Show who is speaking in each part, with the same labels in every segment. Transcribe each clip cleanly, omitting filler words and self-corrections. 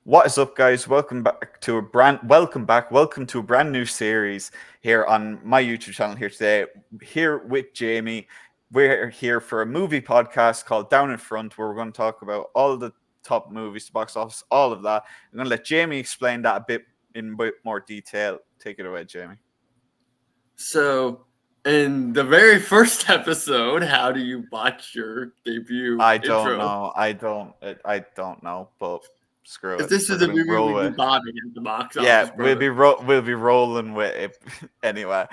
Speaker 1: What is up, guys? Welcome to a brand new series here on my YouTube channel here today. Here with Jamie, we're here for a movie podcast called Down in Front, where we're going to talk about all the top movies, the box office, all of that. I'm going to let Jamie explain that in a bit more detail. Take it away, Jamie.
Speaker 2: So, in the very first episode, how do you watch your debut
Speaker 1: I don't
Speaker 2: intro?
Speaker 1: know. I don't know, but screw
Speaker 2: If
Speaker 1: it.
Speaker 2: this
Speaker 1: We're
Speaker 2: was a
Speaker 1: gonna
Speaker 2: movie,
Speaker 1: roll
Speaker 2: we'd be
Speaker 1: with it.
Speaker 2: bombing at the box
Speaker 1: Yeah,
Speaker 2: office, brother.
Speaker 1: we'll be rolling with it anyway.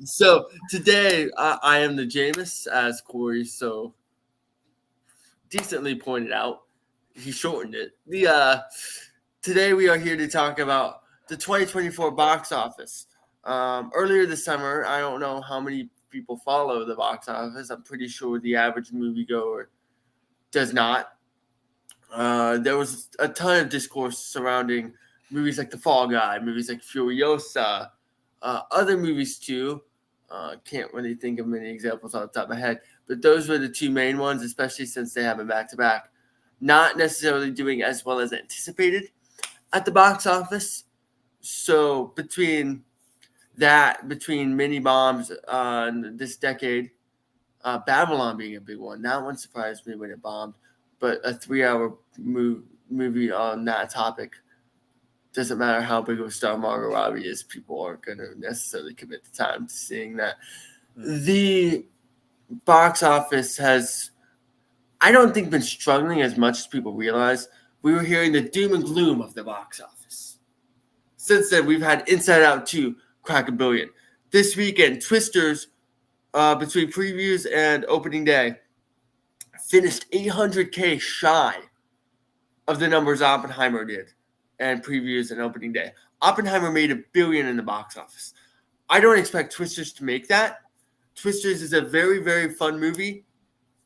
Speaker 2: So today, I am the Jameis, as Corey so decently pointed out. He shortened it. Today we are here to talk about the 2024 box office. Earlier this summer, I don't know how many people follow the box office. I'm pretty sure the average moviegoer does not. There was a ton of discourse surrounding movies like The Fall Guy, movies like Furiosa, other movies too. Can't really think of many examples on the top of my head, but those were the two main ones, especially since they have them back to back. Not necessarily doing as well as anticipated at the box office. So between mini bombs this decade, Babylon being a big one. That one surprised me when it bombed, but a 3-hour movie on that topic doesn't matter how big of a star Margot Robbie is. People aren't going to necessarily commit the time to seeing that. The box office has, I don't think, been struggling as much as people realize. We were hearing the doom and gloom of the box office. Since then, we've had Inside Out 2 crack $1 billion. This weekend, Twisters, between previews and opening day, finished 800K shy of the numbers Oppenheimer did and previews and opening day. Oppenheimer made $1 billion in the box office. I don't expect Twisters to make that. Twisters is a very, very fun movie.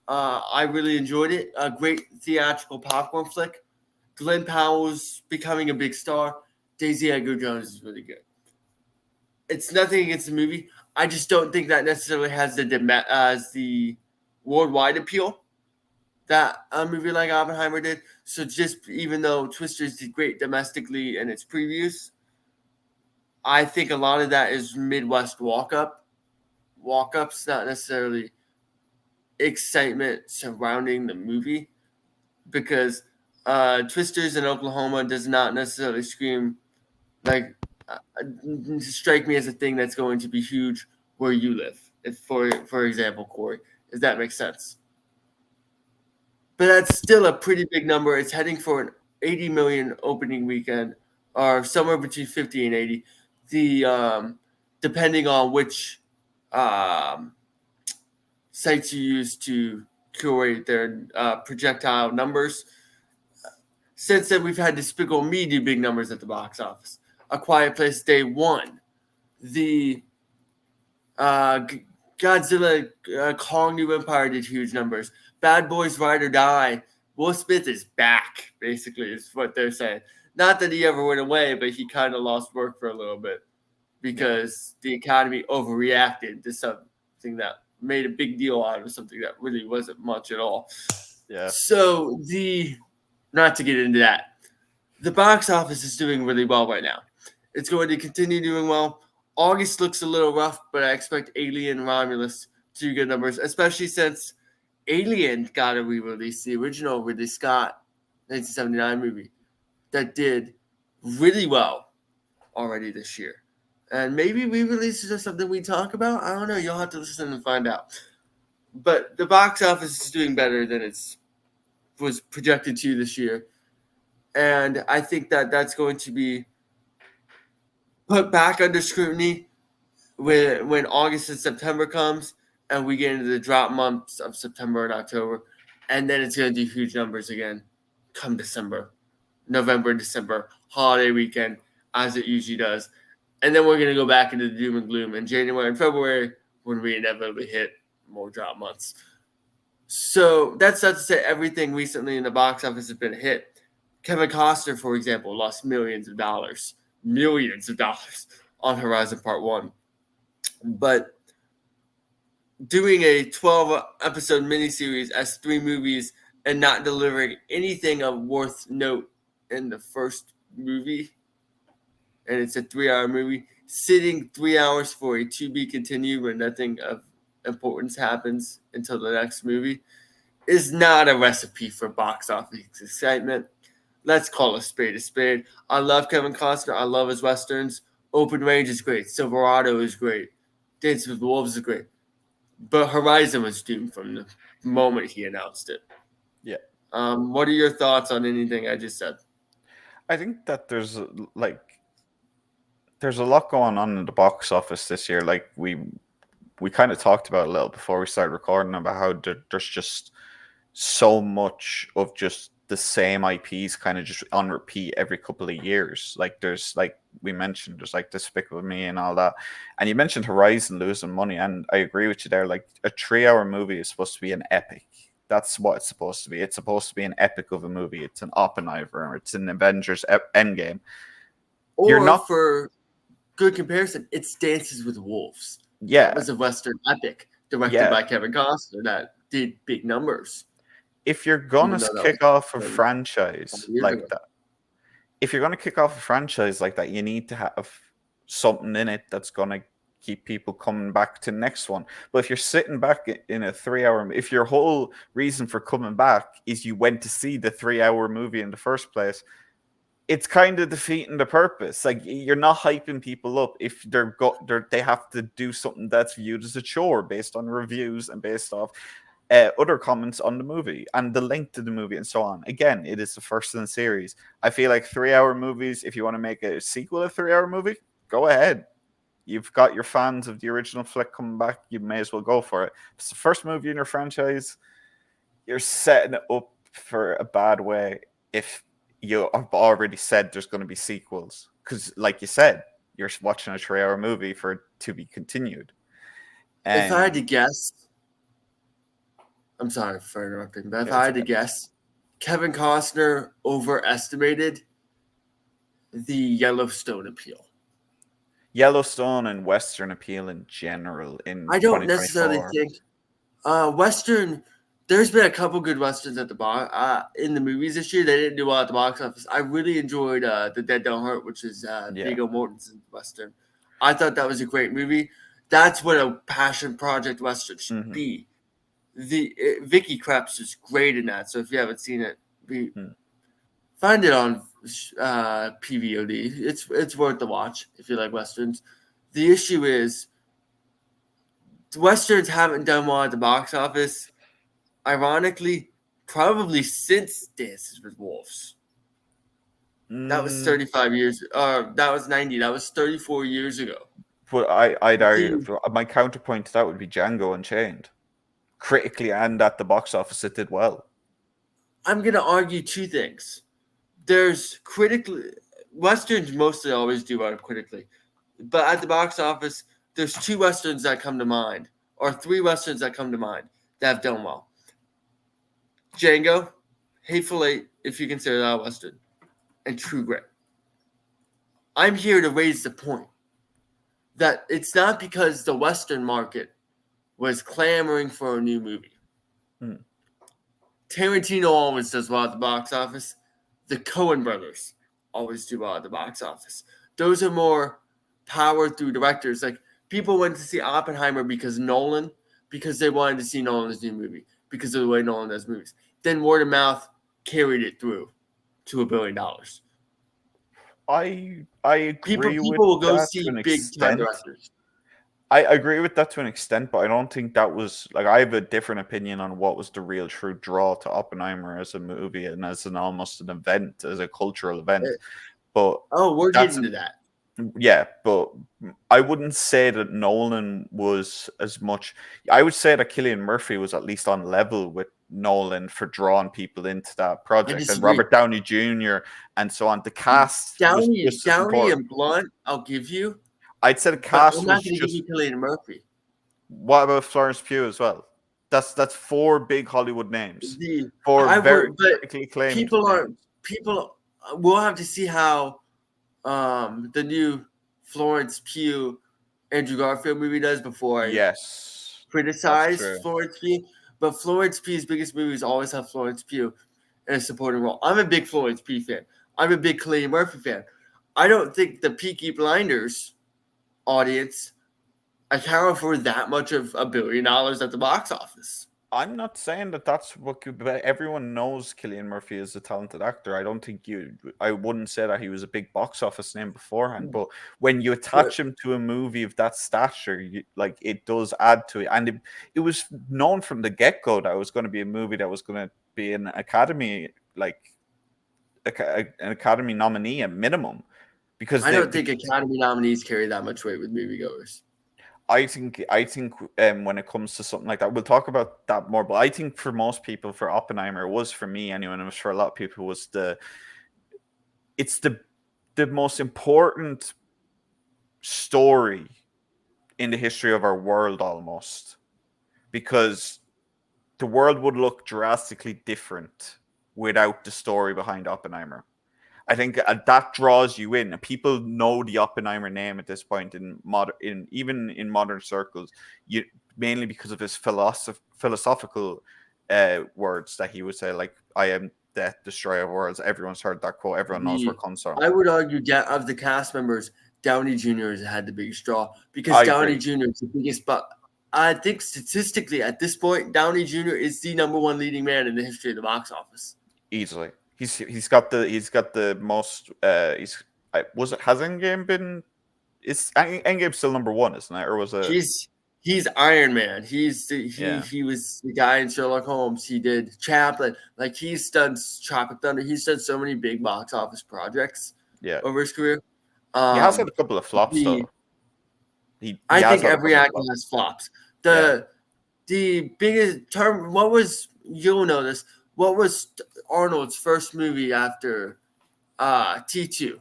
Speaker 2: I really enjoyed it. A great theatrical popcorn flick. Glenn Powell's becoming a big star. Daisy Edgar Jones is really good. It's nothing against the movie. I just don't think that necessarily has the worldwide appeal that a movie like Oppenheimer did. So just even though Twisters did great domestically in its previews, I think a lot of that is Midwest walk-ups, not necessarily excitement surrounding the movie, because Twisters in Oklahoma does not necessarily strike me as a thing that's going to be huge where you live. If for example, Corey, if that makes sense. But that's still a pretty big number. It's heading for an 80 million opening weekend, or somewhere between 50 and 80. Depending on which sites you use to curate their projectile numbers. Since then, we've had Despicable Me do big numbers at the box office. A Quiet Place Day 1. The Godzilla Kong New Empire did huge numbers. Bad Boys Ride or Die. Will Smith is back, basically, is what they're saying. Not that he ever went away, but he kind of lost work for a little bit because the Academy overreacted to something that made a big deal out of something that really wasn't much at all.
Speaker 1: Yeah.
Speaker 2: So not to get into that, the box office is doing really well right now. It's going to continue doing well. August looks a little rough, but I expect Alien Romulus to do good numbers, especially since Alien got a re-release, the original Ridley Scott 1979 movie that did really well already this year. And maybe re-releases are something we talk about. I don't know. You'll have to listen and find out. But the box office is doing better than it was projected to this year. And I think that that's going to be put back under scrutiny when August and September comes and we get into the drop months of September and October. And then it's going to do huge numbers again come December, November, December, holiday weekend, as it usually does. And then we're going to go back into the doom and gloom in January and February when we inevitably hit more drop months. So that's not to say everything recently in the box office has been a hit. Kevin Costner, for example, lost millions of dollars on Horizon Part 1. But doing a 12-episode miniseries as 3 movies and not delivering anything of worth note in the first movie, and it's a 3-hour movie, sitting 3 hours for a to be continued where nothing of importance happens until the next movie is not a recipe for box office excitement. Let's call a spade a spade. I love Kevin Costner. I love his westerns. Open Range is great. Silverado is great. Dances with Wolves is great. But Horizon was doomed from the moment he announced it.
Speaker 1: Yeah.
Speaker 2: What are your thoughts on anything I just said?
Speaker 1: I think that there's a lot going on in the box office this year. Like we kind of talked about a little before we started recording about how there's just so much of just the same IPs kind of just on repeat every couple of years. Like there's like we mentioned, there's like Despicable Me and all that. And you mentioned Horizon losing money, and I agree with you there. Like a 3 hour movie is supposed to be an epic. That's what it's supposed to be. It's supposed to be an epic of a movie. It's an Oppenheimer. It's an Avengers Endgame. You're
Speaker 2: Or
Speaker 1: not.
Speaker 2: for good comparison, it's Dances with Wolves.
Speaker 1: Yeah.
Speaker 2: That was a Western epic directed
Speaker 1: Yeah.
Speaker 2: by Kevin Costner that did big numbers.
Speaker 1: If you're gonna
Speaker 2: Even though that
Speaker 1: kick
Speaker 2: was
Speaker 1: off a
Speaker 2: 20
Speaker 1: franchise
Speaker 2: years
Speaker 1: like
Speaker 2: ago.
Speaker 1: that, if you're gonna kick off a franchise like that, you need to have something in it that's gonna keep people coming back to the next one. But if you're sitting back in a 3 hour, if your whole reason for coming back is you went to see the 3 hour movie in the first place, it's kind of defeating the purpose. Like you're not hyping people up if they have to do something that's viewed as a chore based on reviews and based off other comments on the movie and the length of the movie and so on. Again, it is the first in the series. I feel like 3 hour movies, if you want to make a sequel to a 3 hour movie, go ahead. You've got your fans of the original flick coming back. You may as well go for it. It's the first movie in your franchise. You're setting it up for a bad way if you have already said there's going to be sequels. Because, like you said, you're watching a 3 hour movie for it to be continued.
Speaker 2: If I had to guess, I'm sorry for interrupting, but if I had to guess, Kevin Costner overestimated the Yellowstone appeal.
Speaker 1: Yellowstone and Western appeal in general in
Speaker 2: I don't necessarily
Speaker 1: 2024.
Speaker 2: think Western. There's been a couple good westerns at the box in the movies this year. They didn't do well at the box office. I really enjoyed The Dead Don't Hurt, which is Viggo Mortensen's western. I thought that was a great movie. That's what a passion project western should be. Vicky Krieps is great in that. So if you haven't seen it, find it on PVOD. It's worth the watch if you like westerns. The issue is westerns haven't done well at the box office. Ironically, probably since Dances with Wolves. That was 35 years. That was 90. That was 34 years ago.
Speaker 1: But I'd argue my counterpoint to that would be Django Unchained. Critically and at the box office, it did well.
Speaker 2: I'm going to argue two things. There's critically, westerns mostly always do well critically, but at the box office, there's two westerns that come to mind, or three westerns that come to mind that have done well. Django, Hateful Eight, if you consider that a western, and True Grit. I'm here to raise the point that it's not because the western market was clamoring for a new movie. Tarantino always does well at the box office. The Coen brothers always do well at the box office. Those are more power through directors. Like people went to see Oppenheimer because they wanted to see Nolan's new movie because of the way Nolan does movies. Then word of mouth carried it through to $1 billion.
Speaker 1: I agree with
Speaker 2: people will go
Speaker 1: that
Speaker 2: see
Speaker 1: to an
Speaker 2: big time
Speaker 1: extent.
Speaker 2: directors.
Speaker 1: I agree with that to an extent, but I don't think that was like I have a different opinion on what was the real true draw to Oppenheimer as a movie and as an almost an event, as a cultural event. But
Speaker 2: we're getting to that.
Speaker 1: Yeah, but I wouldn't say that Nolan was as much. I would say that Cillian Murphy was at least on level with Nolan for drawing people into that project, and Robert Downey Jr. and so on. The cast was just as important.
Speaker 2: And Blunt, I'll give you.
Speaker 1: I'd say the cast
Speaker 2: I'm not
Speaker 1: was
Speaker 2: going to give you Cillian Murphy.
Speaker 1: What about Florence Pugh as well? That's four big Hollywood names. Very critically acclaimed
Speaker 2: people. We'll have to see how the new Florence Pugh Andrew Garfield movie does before I criticize Florence Pugh. But Florence Pugh's biggest movies always have Florence Pugh in a supporting role. I'm a big Florence Pugh fan. I'm a big Cillian Murphy fan. I don't think the Peaky Blinders audience accounted for that much of $1 billion at the box office.
Speaker 1: I'm not saying that that's what but everyone knows Cillian Murphy is a talented actor. I don't think I wouldn't say that he was a big box office name beforehand, but when you attach him to a movie of that stature, like it does add to it. And it was known from the get go that it was going to be a movie that was going to be an Academy, like an Academy nominee at minimum. Because
Speaker 2: I don't think Academy nominees carry that much weight with moviegoers.
Speaker 1: I think when it comes to something like that, we'll talk about that more. But I think for most people, for Oppenheimer, it was for me anyway, and it was for a lot of people, it's the most important story in the history of our world, almost, because the world would look drastically different without the story behind Oppenheimer. I think that draws you in. People know the Oppenheimer name at this point even in modern circles. Mainly because of his philosophical words that he would say, like "I am death, destroyer of worlds." Everyone's heard that quote. Everyone knows where it comes from.
Speaker 2: I would argue of the cast members, Downey Jr. has had the biggest draw because Downey Jr. is the biggest. But I think statistically, at this point, Downey Jr. is the number one leading man in the history of the box office.
Speaker 1: Easily. He's got the most has Endgame been Endgame's still number one, isn't it? Or was it
Speaker 2: He's Iron Man. He was the guy in Sherlock Holmes. He did Chaplin. Like he's done Tropic Thunder. He's done so many big box office projects over his career.
Speaker 1: He has had a couple of flops though.
Speaker 2: I think every actor has flops. The biggest term, you'll know this, what was Arnold's first movie after T2?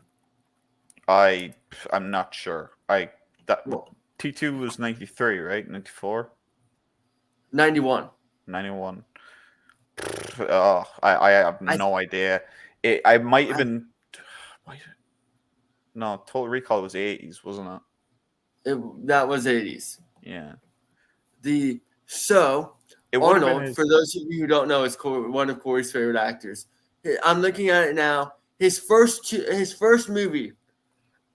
Speaker 1: I'm not sure. T2 was 93, right? 94?
Speaker 2: 91.
Speaker 1: 91. Oh, I have no idea. I might have been. No, Total Recall was 80s, wasn't it?
Speaker 2: That was 80s.
Speaker 1: Yeah.
Speaker 2: Arnold, for those of you who don't know, is one of Corey's favorite actors. I'm looking at it now. His first movie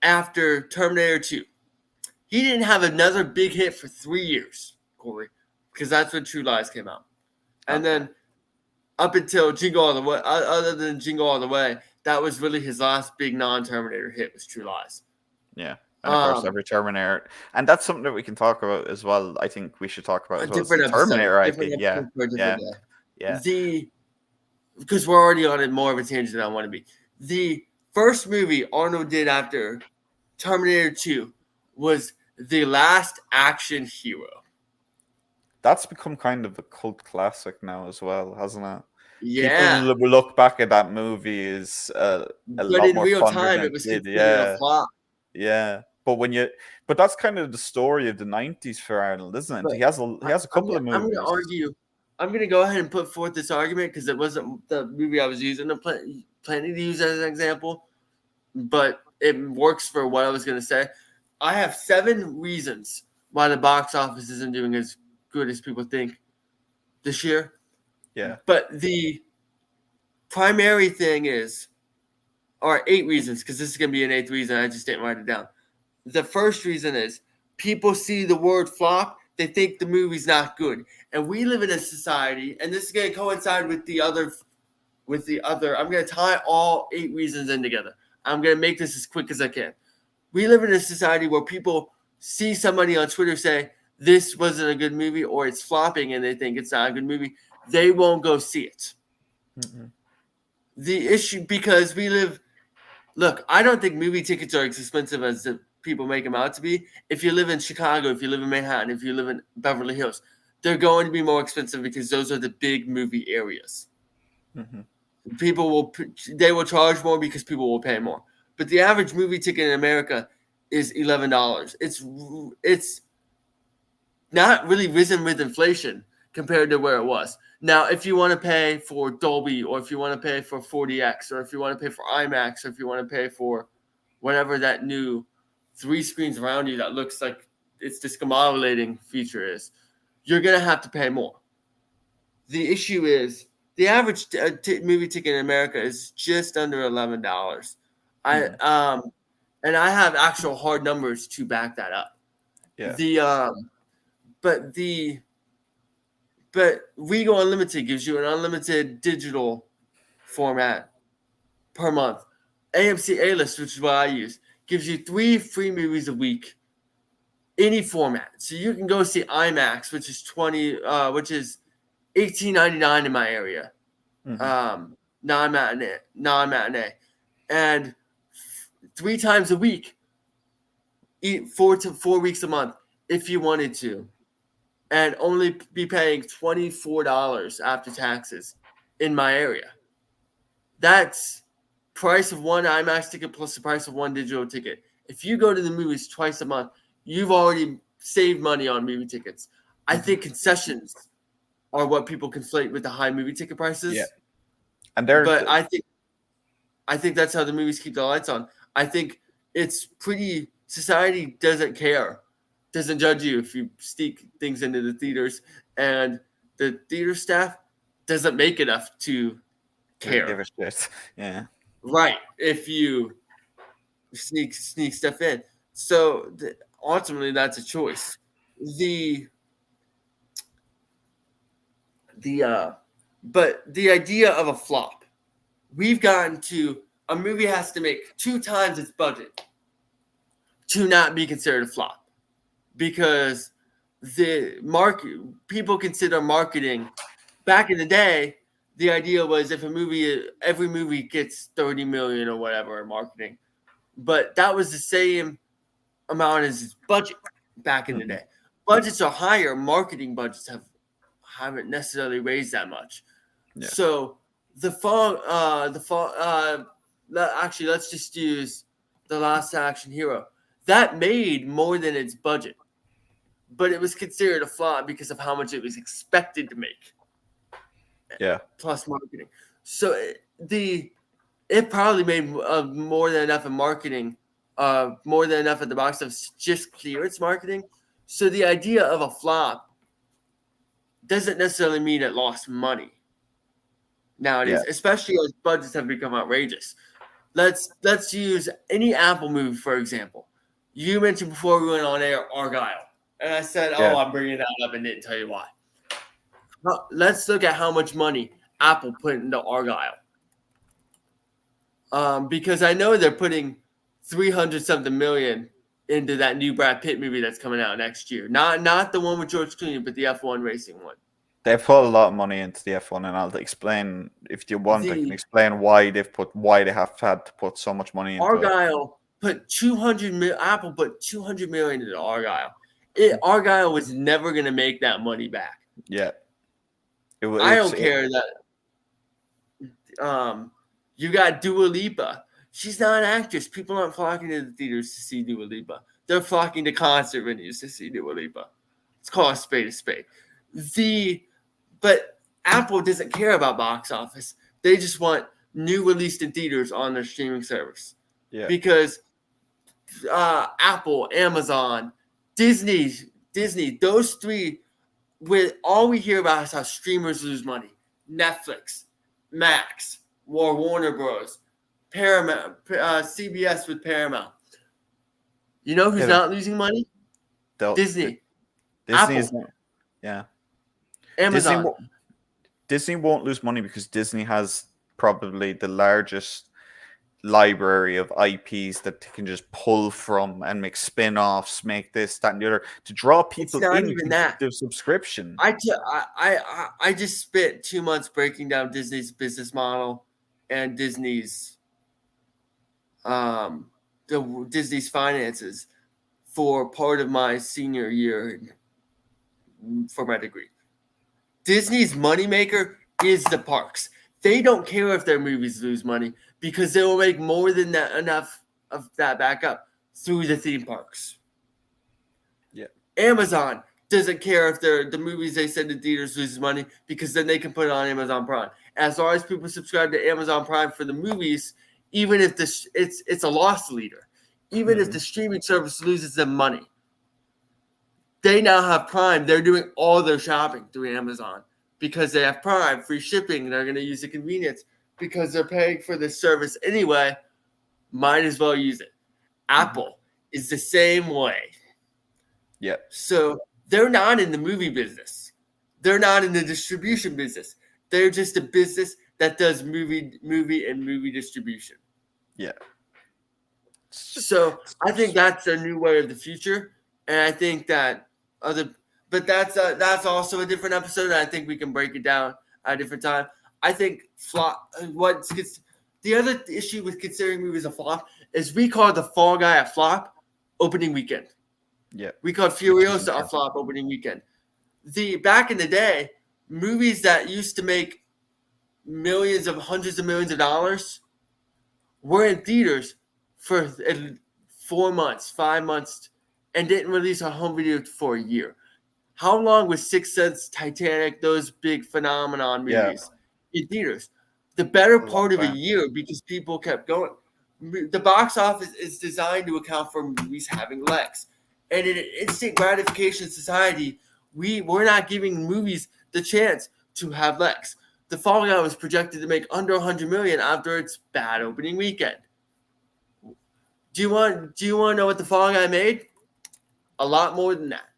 Speaker 2: after Terminator 2. He didn't have another big hit for 3 years, Corey, because that's when True Lies came out. And then up until Jingle All the Way, other than Jingle All the Way, that was really his last big non-Terminator hit was True Lies.
Speaker 1: Yeah. And of course, every Terminator, and that's something that we can talk about as well. I think we should talk about as well.
Speaker 2: Different
Speaker 1: Terminator
Speaker 2: IP.
Speaker 1: Yeah.
Speaker 2: Because we're already on it more of a tangent than I want to be. The first movie Arnold did after Terminator 2 was The Last Action Hero.
Speaker 1: That's become kind of a cult classic now as well, hasn't it?
Speaker 2: Yeah.
Speaker 1: People look back at that movie as a lot more fun than it did.
Speaker 2: A flop.
Speaker 1: Yeah. But that's kind of the story of the 90s for Arnold, isn't it? But he has a couple of movies.
Speaker 2: I'm going to go ahead and put forth this argument because it wasn't the movie I was planning to use as an example, but it works for what I was going to say. I have 7 reasons why the box office isn't doing as good as people think this year.
Speaker 1: Yeah.
Speaker 2: But the primary thing or 8 reasons, because this is going to be an 8th reason. I just didn't write it down. The first reason is people see the word flop, they think the movie's not good. And we live in a society, and this is going to coincide with the other. I'm going to tie all 8 reasons in together. I'm going to make this as quick as I can. We live in a society where people see somebody on Twitter say, this wasn't a good movie, or it's flopping, and they think it's not a good movie. They won't go see it. Mm-hmm. The issue, because look, I don't think movie tickets are as expensive as the people make them out to be. If you live in Chicago, if you live in Manhattan, if you live in Beverly Hills, they're going to be more expensive because those are the big movie areas. Mm-hmm. They will charge more because people will pay more. But the average movie ticket in America is $11. It's not really risen with inflation compared to where it was. Now, if you want to pay for Dolby, or if you want to pay for 40X, or if you want to pay for IMAX, or if you want to pay for whatever that new 3 screens around you that looks like it's discombobulating feature is, you're going to have to pay more. The issue is The average movie ticket in America is just under $11. And I have actual hard numbers to back that up.
Speaker 1: Yeah.
Speaker 2: But Regal Unlimited gives you an unlimited digital format per month. AMC A-List, which is what I use, gives you 3 free movies a week, any format. So you can go see IMAX, which is $18.99 in my area, non-matinee, and 3 times a week, 4 to 4 weeks a month, if you wanted to, and only be paying $24 after taxes in my area. That's price of one IMAX ticket plus the price of one digital ticket. If you go to the movies twice a month, you've already saved money on movie tickets. I think concessions are what people conflate with the high movie ticket prices.
Speaker 1: Yeah.
Speaker 2: But I think that's how the movies keep the lights on. I think it's pretty. Society doesn't care, doesn't judge you if you sneak things into the theaters, and the theater staff doesn't make enough to care.
Speaker 1: Give a shit. Yeah.
Speaker 2: Right. If you sneak stuff in, so ultimately that's a choice. But the idea of a flop, we've gotten to a movie has to make 2 times its budget to not be considered a flop, because people consider marketing. Back in the day, the idea was if every movie gets 30 million or whatever in marketing, but that was the same amount as its budget back in the day. Budgets are higher. Marketing budgets haven't necessarily raised that much. Yeah. So actually, let's just use The Last Action Hero. That made more than its budget, but it was considered a flop because of how much it was expected to make.
Speaker 1: Yeah.
Speaker 2: Plus marketing. So it probably made more than enough in marketing, more than enough at the box office to just clear its marketing. So the idea of a flop doesn't necessarily mean it lost money nowadays, especially as budgets have become outrageous. Let's use any Apple movie, for example. You mentioned before we went on air Argyle, and I said, I'm bringing that up and didn't tell you why. Let's look at how much money Apple put into Argyle. Because I know they're putting 300-something million into that new Brad Pitt movie that's coming out next year. Not the one with George Clooney, but the F1 racing one.
Speaker 1: They put a lot of money into the F1, and I'll explain if you want. I can explain why they have had to put so much money into
Speaker 2: Argyle. Apple put 200 million into Argyle. Argyle was never going to make that money back.
Speaker 1: Yeah.
Speaker 2: I don't care that. You got Dua Lipa. She's not an actress. People aren't flocking to the theaters to see Dua Lipa. They're flocking to concert venues to see Dua Lipa. It's called a spade a spade. But Apple doesn't care about box office. They just want new released in theaters on their streaming service.
Speaker 1: Yeah.
Speaker 2: Because Apple, Amazon, Disney, those three, all we hear about is how streamers lose money. Netflix, Max, Warner Bros., Paramount, CBS with Paramount. You know who's not losing money? Disney. Apple.
Speaker 1: Yeah.
Speaker 2: Amazon.
Speaker 1: Disney won't lose money because Disney has probably the largest library of IPs that they can just pull from and make spin-offs, make this, that, and the other to draw people into their subscription.
Speaker 2: I just spent 2 months breaking down Disney's business model and Disney's Disney's finances for part of my senior year for my degree. Disney's moneymaker is the parks. They don't care if their movies lose money because they will make more than that, enough of that back up through the theme parks.
Speaker 1: Yeah.
Speaker 2: Amazon doesn't care if the movies they send to theaters lose money because then they can put it on Amazon Prime. As long as people subscribe to Amazon Prime for the movies, even if it's a loss leader, even if the streaming service loses them money, they now have Prime. They're doing all their shopping through Amazon. because they have Prime, free shipping, and they're going to use the convenience because they're paying for this service anyway. Might as well use it. Apple is the same way.
Speaker 1: Yeah.
Speaker 2: So they're not in the movie business. They're not in the distribution business. They're just a business that does movie and movie distribution.
Speaker 1: Yeah.
Speaker 2: So I think that's a new way of the future, and I think that but that's also a different episode. And I think we can break it down at a different time. I think the other issue with considering movies a flop is we call The Fall Guy a flop opening weekend.
Speaker 1: Yeah.
Speaker 2: We called Furiosa a flop opening weekend. Back in the day, movies that used to make hundreds of millions of dollars were in theaters for 4 months, 5 months, and didn't release on home video for a year. How long was Sixth Sense, Titanic, those big phenomenon movies in theaters? The better part of a year because people kept going. The box office is designed to account for movies having legs. And in an instant gratification society, we're not giving movies the chance to have legs. The Fall Guy was projected to make under $100 million after its bad opening weekend. Do you want to know what The Fall Guy made? A lot more than that.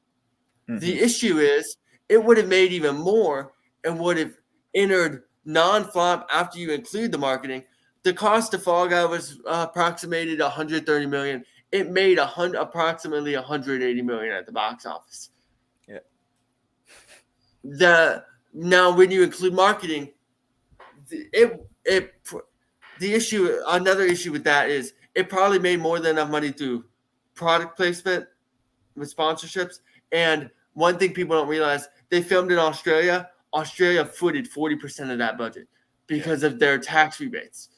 Speaker 2: Mm-hmm. The issue is it would have made even more and would have entered non-flop after you include the marketing. The cost of Fall Guy was approximated $130 million. It made approximately $180 million at the box office. Yeah. Now, when you include marketing, another issue with that is it probably made more than enough money through product placement with sponsorships. And one thing people don't realize, they filmed in Australia. Australia footed 40% of that budget because of their tax rebates.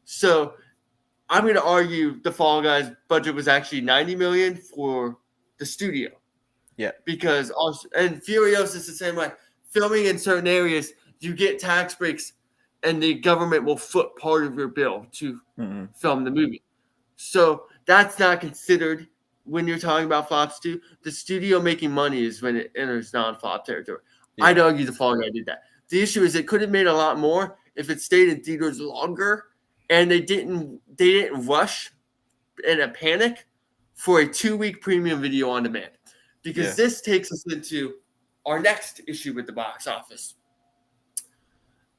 Speaker 2: So I'm going to argue the Fall Guys budget was actually $90 million for the studio.
Speaker 1: Yeah.
Speaker 2: Because and Furiosa is the same way. Filming in certain areas, you get tax breaks, and the government will foot part of your bill to film the movie. So that's not considered when you're talking about flops too. The studio making money is when it enters non-flop territory. Yeah. I'd argue the Fall Guy did that. The issue is it could have made a lot more if it stayed in theaters longer, and they didn't rush in a panic for a 2-week premium video on demand. Because this takes us into our next issue with the box office.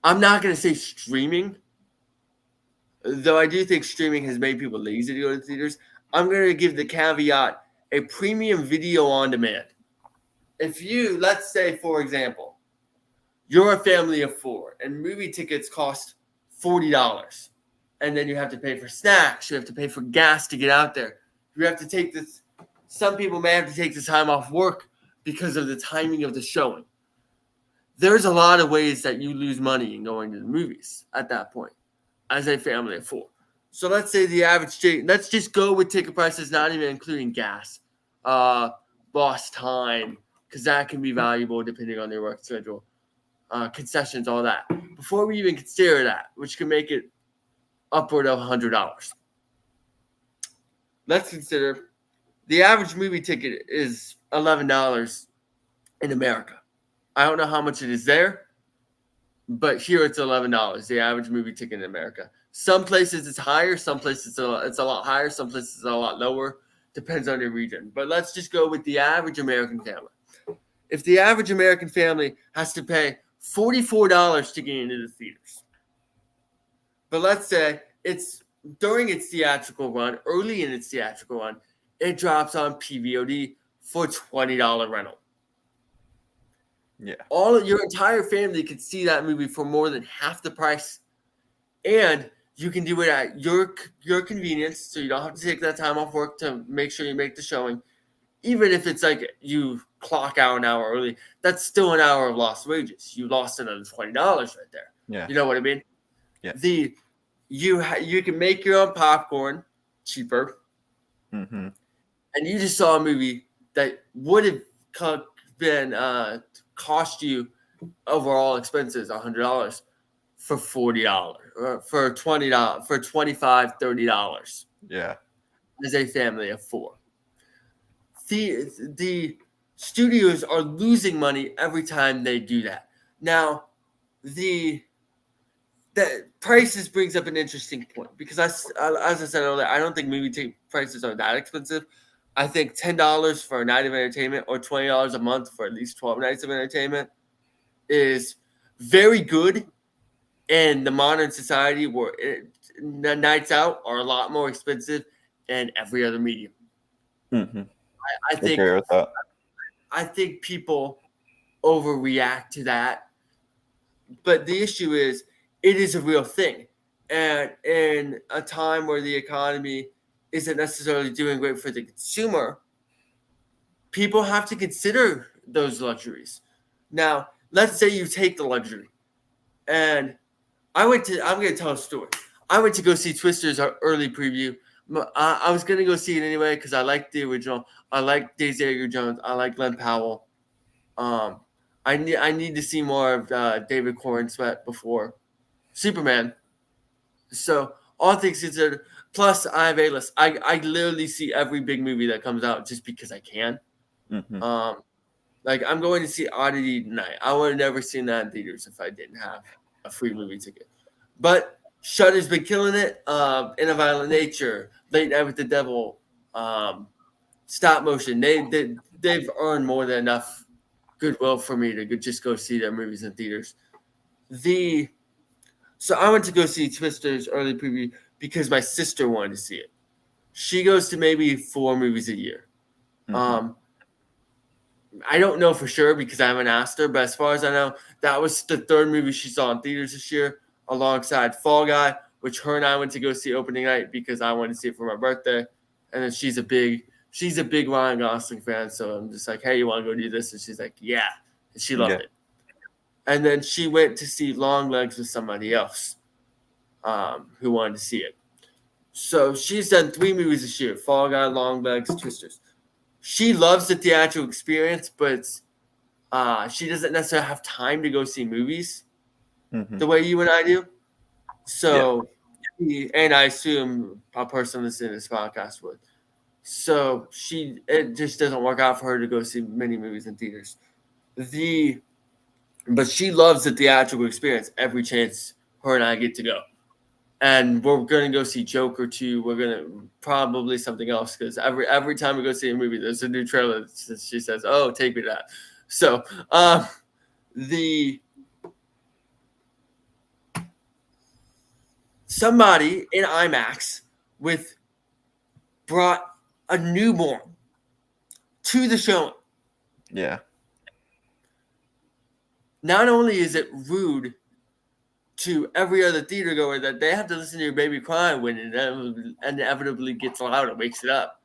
Speaker 2: I'm not going to say streaming, though I do think streaming has made people lazy to go to theaters. I'm going to give the caveat a premium video on demand. If you, let's say, for example, you're a family of 4 and movie tickets cost $40, and then you have to pay for snacks, you have to pay for gas to get out there. You have to take this. Some people may have to take the time off work because of the timing of the showing. There's a lot of ways that you lose money in going to the movies at that point as a family of 4. So let's say the average, let's just go with ticket prices, not even including gas, lost time, because that can be valuable depending on their work schedule, concessions, all that. Before we even consider that, which can make it upward of $100. Let's consider the average movie ticket is $11 in America. I don't know how much it is there, but here it's $11, the average movie ticket in America. Some places it's higher, some places it's a lot higher, some places it's a lot lower. Depends on your region. But let's just go with the average American family. If the average American family has to pay $44 to get into the theaters, but let's say it's during its theatrical run, early in its theatrical run, it drops on PVOD for $20 rental.
Speaker 1: Yeah.
Speaker 2: Your entire family could see that movie for more than half the price. And you can do it at your convenience, so you don't have to take that time off work to make sure you make the showing. Even if it's like you clock out an hour early, that's still an hour of lost wages. You lost another $20 right there.
Speaker 1: Yeah.
Speaker 2: You know what I mean?
Speaker 1: Yeah.
Speaker 2: You can make your own popcorn cheaper.
Speaker 1: Mm-hmm.
Speaker 2: And you just saw a movie that would have been cost you overall expenses $100 for $40 or for $20 for $25, $30.
Speaker 1: Yeah.
Speaker 2: As a family of 4. The studios are losing money every time they do that. Now, the prices brings up an interesting point because as I said earlier, I don't think movie prices are that expensive. I think $10 for a night of entertainment or $20 a month for at least 12 nights of entertainment is very good in the modern society where the nights out are a lot more expensive than every other medium.
Speaker 1: Mm-hmm.
Speaker 2: I think
Speaker 1: agree with that.
Speaker 2: I think people overreact to that, but the issue is it is a real thing, and in a time where the economy isn't necessarily doing great for the consumer, people have to consider those luxuries. Now, let's say you take the luxury, and I'm going to tell a story. I went to go see Twister's early preview. I was going to go see it anyway because I like the original. I like Daisy Edgar Jones. I like Glenn Powell. I need to see more of David Corenswet before Superman. So all things considered, plus I have A-list. I literally see every big movie that comes out just because I can.
Speaker 1: Mm-hmm.
Speaker 2: Like I'm going to see Oddity tonight. I would have never seen that in theaters if I didn't have a free movie ticket. But Shudder's been killing it. In a Violent Nature, Late Night with the Devil, Stop Motion. They've earned more than enough goodwill for me to just go see their movies in theaters. So I went to go see Twister's early preview because my sister wanted to see it. She goes to maybe 4 movies a year.
Speaker 1: Mm-hmm.
Speaker 2: I don't know for sure because I haven't asked her, but as far as I know, that was the 3rd movie she saw in theaters this year, alongside Fall Guy, which her and I went to go see opening night because I wanted to see it for my birthday. And then she's a big Ryan Gosling fan, so I'm just like, hey, you want to go do this? And she's like, yeah, and she loved it. And then she went to see Long Legs with somebody else who wanted to see it. So she's done 3 movies this year: Fall Guy, Long Legs, Twisters. She loves the theatrical experience, but she doesn't necessarily have time to go see movies the way you and I do. So, and I assume a person listening to this podcast would. So it just doesn't work out for her to go see many movies in theaters. But she loves the theatrical experience every chance her and I get to go. And we're going to go see Joker 2. We're going to probably something else because every time we go see a movie, there's a new trailer that she says, oh, take me to that. So somebody in IMAX brought a newborn to the showing.
Speaker 1: Yeah.
Speaker 2: Not only is it rude to every other theater goer that they have to listen to your baby crying when it inevitably gets loud and wakes it up.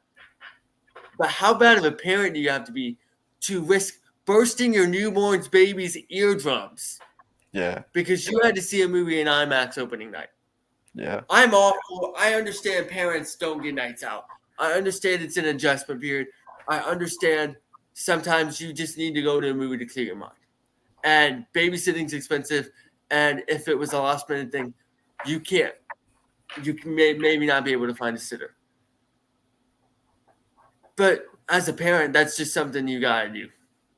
Speaker 2: But how bad of a parent do you have to be to risk bursting your newborn's baby's eardrums?
Speaker 1: Yeah.
Speaker 2: Because you had to see a movie in IMAX opening night.
Speaker 1: Yeah.
Speaker 2: I'm awful. I understand parents don't get nights out. I understand it's an adjustment period. I understand sometimes you just need to go to a movie to clear your mind. And babysitting's expensive. And if it was a last minute thing, you can maybe not be able to find a sitter. But as a parent, that's just something you gotta do.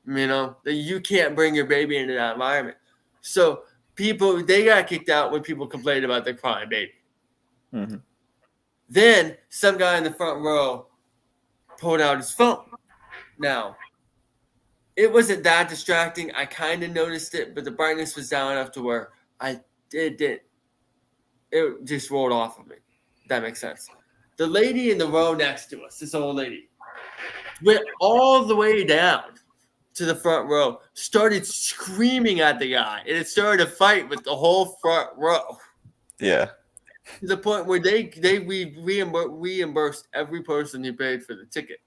Speaker 2: You know, that you can't bring your baby into that environment. So they got kicked out when people complained about their crying baby.
Speaker 1: Mm-hmm.
Speaker 2: Then some guy in the front row pulled out his phone. Now, it wasn't that distracting. I kind of noticed it, but the brightness was down enough to where it just rolled off of me. That makes sense. The lady in the row next to us, this old lady, went all the way down to the front row, started screaming at the guy, and it started a fight with the whole front row.
Speaker 1: Yeah.
Speaker 2: To the point where we reimbursed every person who paid for the ticket.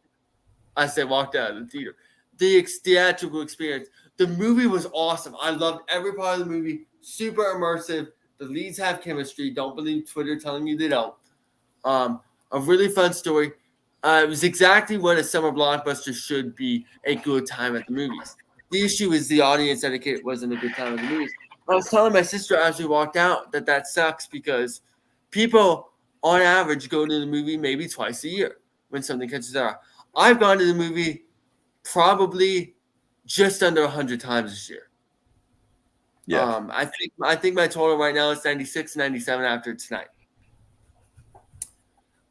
Speaker 2: I said walked out of the theater. The theatrical experience. The movie was awesome. I loved every part of the movie. Super immersive. The leads have chemistry. Don't believe Twitter telling you they don't. A really fun story. It was exactly what a summer blockbuster should be, a good time at the movies. The issue is the audience etiquette wasn't a good time at the movies. I was telling my sister as we walked out that sucks because people, on average, go to the movie maybe twice a year when something catches their eye. I've gone to the movie probably just under 100 times this year.
Speaker 1: Yeah.
Speaker 2: I think my total right now is 96, 97 after tonight.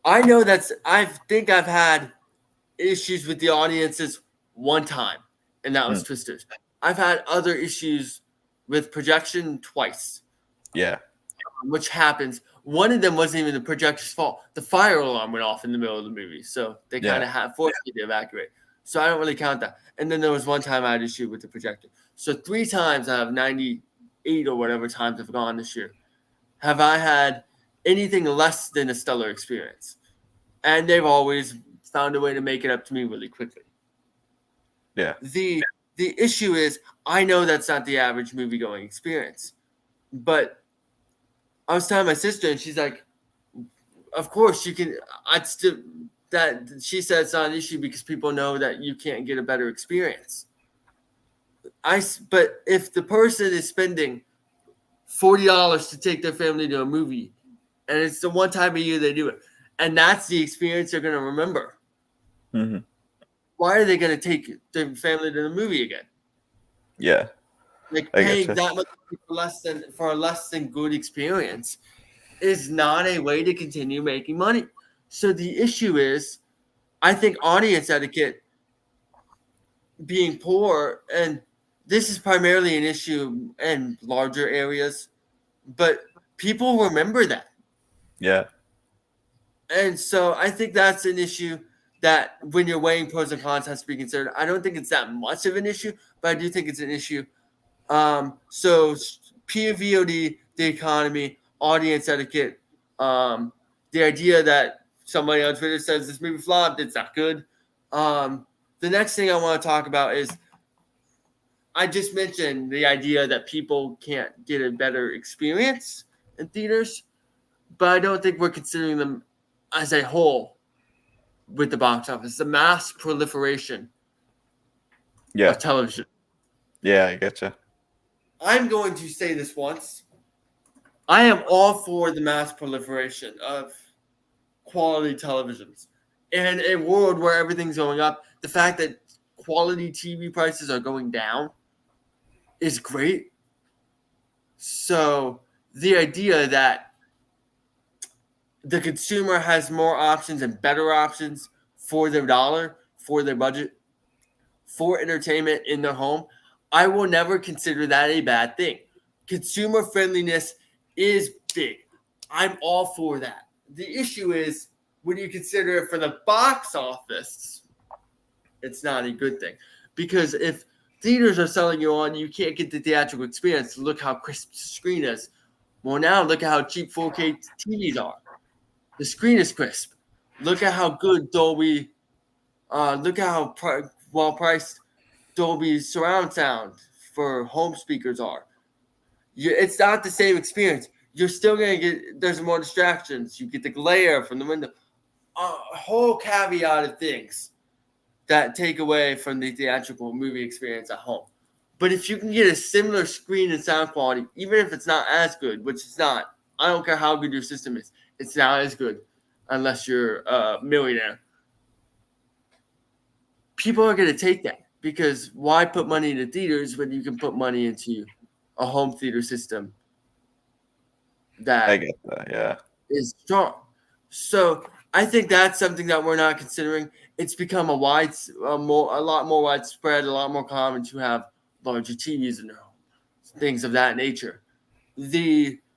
Speaker 2: I know I think I've had issues with the audiences one time, and that was Twisters. I've had other issues with projection twice.
Speaker 1: Yeah.
Speaker 2: Which happens. One of them wasn't even the projector's fault. The fire alarm went off in the middle of the movie, so they kind of forced me to evacuate. So I don't really count that. And then there was one time I had issue with the projector. So 3 times out of 98 or whatever times I've gone this year, have I had anything less than a stellar experience. And they've always found a way to make it up to me really quickly.
Speaker 1: Yeah.
Speaker 2: The issue is I know that's not the average movie going experience, but I was telling my sister, and she's like, "Of course you can." I'd still that she said it's not an issue because people know that you can't get a better experience. But if the person is spending $40 to take their family to a movie, and it's the one time a year they do it, and that's the experience they're going to remember, why are they going to take their family to the movie again?
Speaker 1: Yeah.
Speaker 2: Like paying that much for a less than good experience is not a way to continue making money. So the issue is, I think audience etiquette being poor, and this is primarily an issue in larger areas, but people remember that.
Speaker 1: Yeah.
Speaker 2: And so I think that's an issue that when you're weighing pros and cons has to be considered. I don't think it's that much of an issue, but I do think it's an issue. So PVOD, the economy, audience etiquette, the idea that somebody on Twitter says this movie flopped, it's not good. The next thing I want to talk about is I just mentioned the idea that people can't get a better experience in theaters, but I don't think we're considering them as a whole with the box office. The mass proliferation of television.
Speaker 1: Yeah, I get you.
Speaker 2: I'm going to say this once. I am all for the mass proliferation of quality televisions. In a world where everything's going up, the fact that quality TV prices are going down is great. So the idea that the consumer has more options and better options for their dollar, for their budget, for entertainment in their home, I will never consider that a bad thing. Consumer friendliness is big. I'm all for that. The issue is when you consider it for the box office, it's not a good thing. Because if theaters are selling you on, you can't get the theatrical experience. Look how crisp the screen is. Well, now look at how cheap 4K TVs are. The screen is crisp. Look at how good Dolby. Look at how well priced Dolby surround sound for home speakers are. It's not the same experience. You're still gonna get. There's more distractions. You get the glare from the window. A whole caveat of things that take away from the theatrical movie experience at home. But if you can get a similar screen and sound quality, even if it's not as good, which it's not, I don't care how good your system is, it's not as good unless you're a millionaire. People are going to take that because why put money into theaters when you can put money into a home theater system that
Speaker 1: I get that, yeah.
Speaker 2: is strong. So I think that's something that we're not considering. It's become a lot more widespread, a lot more common to have larger TVs in their home, things of that nature.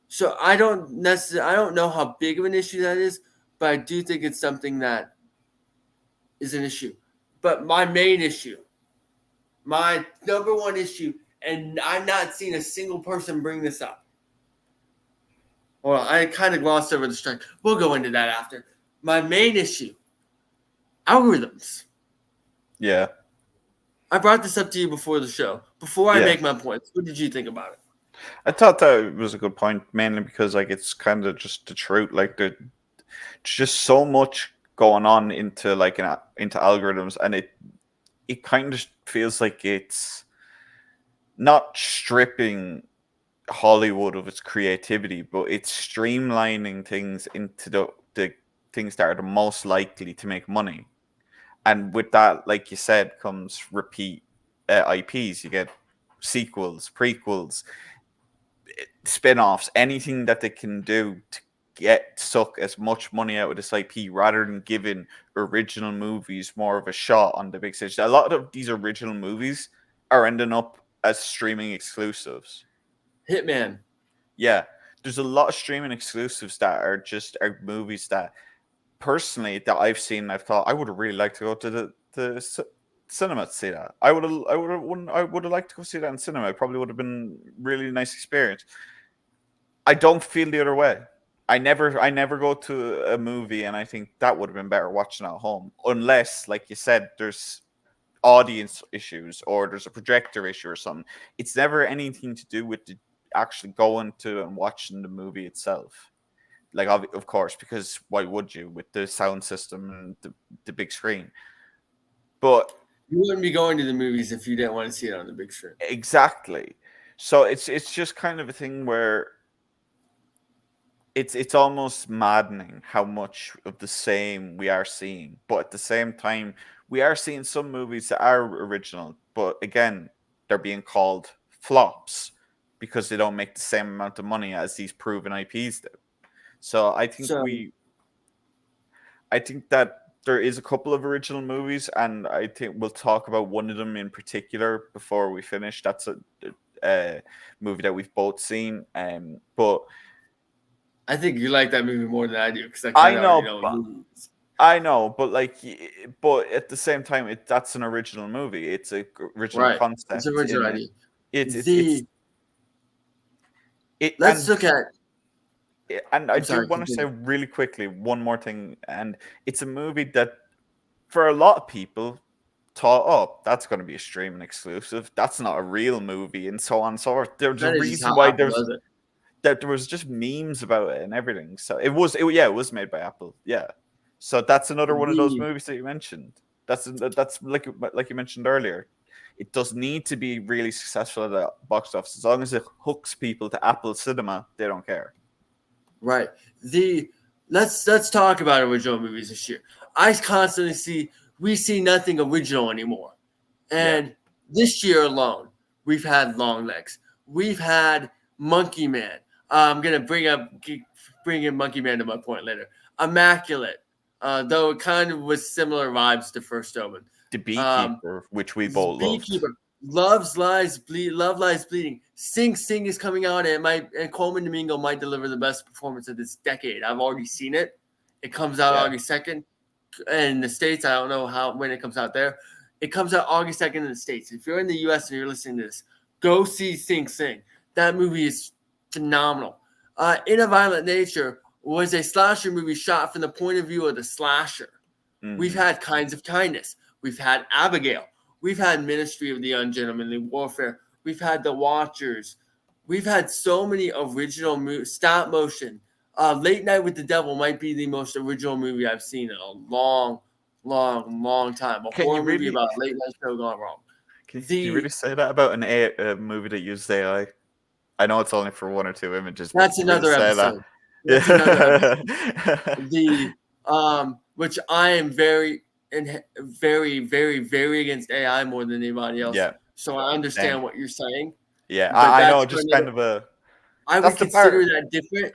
Speaker 2: So I don't know how big of an issue that is, but I do think it's something that is an issue. But my main issue, my number one issue, and I've not seen a single person bring this up. Well, I kind of glossed over the strike. We'll go into that after. My main issue, algorithms.
Speaker 1: Yeah.
Speaker 2: I brought this up to you before the show. Before I make my points, what did you think about it?
Speaker 1: I thought that was a good point, mainly because like it's kind of just the truth. Like there's just so much going on into into algorithms, and it kind of feels like it's not stripping Hollywood of its creativity, but it's streamlining things into the things that are the most likely to make money. And with that, like you said, comes repeat IPs. You get sequels, prequels. spin-offs, anything that they can do to suck as much money out of this IP rather than giving original movies more of a shot on the big stage. A lot of these original movies are ending up as streaming exclusives.
Speaker 2: Hitman.
Speaker 1: Yeah, there's a lot of streaming exclusives that are movies that personally that I've seen. I've thought I would have really liked to go to the cinema to see that. I would have liked to go see that in cinema. It probably would have been really nice experience. I don't feel the other way. I never go to a movie and I think that would have been better watching at home, unless, like you said, there's audience issues or there's a projector issue or something. It's never anything to do with actually going to and watching the movie itself. Like, of course, because why would you with the sound system and the big screen? But
Speaker 2: you wouldn't be going to the movies if you didn't want to see it on the big screen.
Speaker 1: Exactly. So it's just kind of a thing where it's almost maddening how much of the same we are seeing, but at the same time we are seeing some movies that are original, but again they're being called flops because they don't make the same amount of money as these proven IPs do. So I think that there is a couple of original movies, and I think we'll talk about one of them in particular before we finish. That's a movie that we've both seen, but
Speaker 2: I think you like that movie more than I do because
Speaker 1: I know, but but at the same time, that's an original movie. It's a original
Speaker 2: right.
Speaker 1: concept.
Speaker 2: It's an original idea.
Speaker 1: Let's
Speaker 2: look at.
Speaker 1: And I do want to say really quickly one more thing, and it's a movie that, for a lot of people, thought, "Oh, that's going to be a streaming exclusive. That's not a real movie," and so on and so forth. There's a reason why there was just memes about it and everything. So it was made by Apple. Yeah. So that's another one of those movies that you mentioned. That's like you mentioned earlier. It does need to be really successful at the box office. As long as it hooks people to Apple Cinema, they don't care.
Speaker 2: Right. Let's talk about original movies this year. I constantly we see nothing original anymore. And this year alone, we've had Longlegs. We've had Monkey Man. I'm gonna bring in Monkey Man to my point later. Immaculate, though it kind of was similar vibes to First Omen.
Speaker 1: The Beekeeper, which we both loved.
Speaker 2: Love Lies Bleeding. Sing Sing is coming out, and Coleman Domingo might deliver the best performance of this decade. I've already seen it. It comes out August 2nd in the States. I don't know when it comes out there. It comes out August 2nd in the States. If you're in the US and you're listening to this, go see Sing Sing. That movie is phenomenal. In a Violent Nature was a slasher movie shot from the point of view of the slasher. Mm-hmm. We've had Kinds of Kindness. We've had Abigail. We've had Ministry of the Ungentlemanly Warfare. We've had The Watchers. We've had so many original stop motion. Late Night with the Devil might be the most original movie I've seen in a long, long, long time. A horror movie about a late night show gone wrong.
Speaker 1: Can you really say that about a movie that used AI? I know it's only for one or two images.
Speaker 2: That's another episode. That's another episode. Which I am very, very, very against AI more than anybody else.
Speaker 1: Yeah.
Speaker 2: So I understand what you're saying.
Speaker 1: Yeah, I know. Just kind of
Speaker 2: I would consider that different,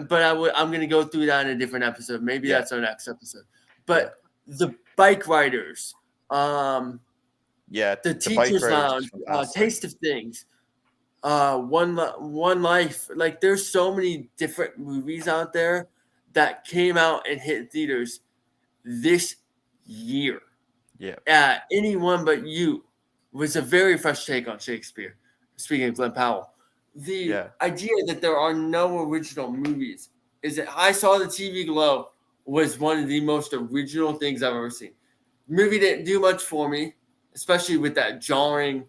Speaker 2: but I'm going to go through that in a different episode. Maybe that's our next episode. But the Bike Riders, the Teacher's Lounge, Taste of Things, One Life. Like, there's so many different movies out there that came out and hit theaters this year.
Speaker 1: Yeah.
Speaker 2: Anyone But You was a very fresh take on Shakespeare. Speaking of Glenn Powell, the idea that there are no original movies is that I Saw the TV Glow was one of the most original things I've ever seen. The movie didn't do much for me, especially with that jarring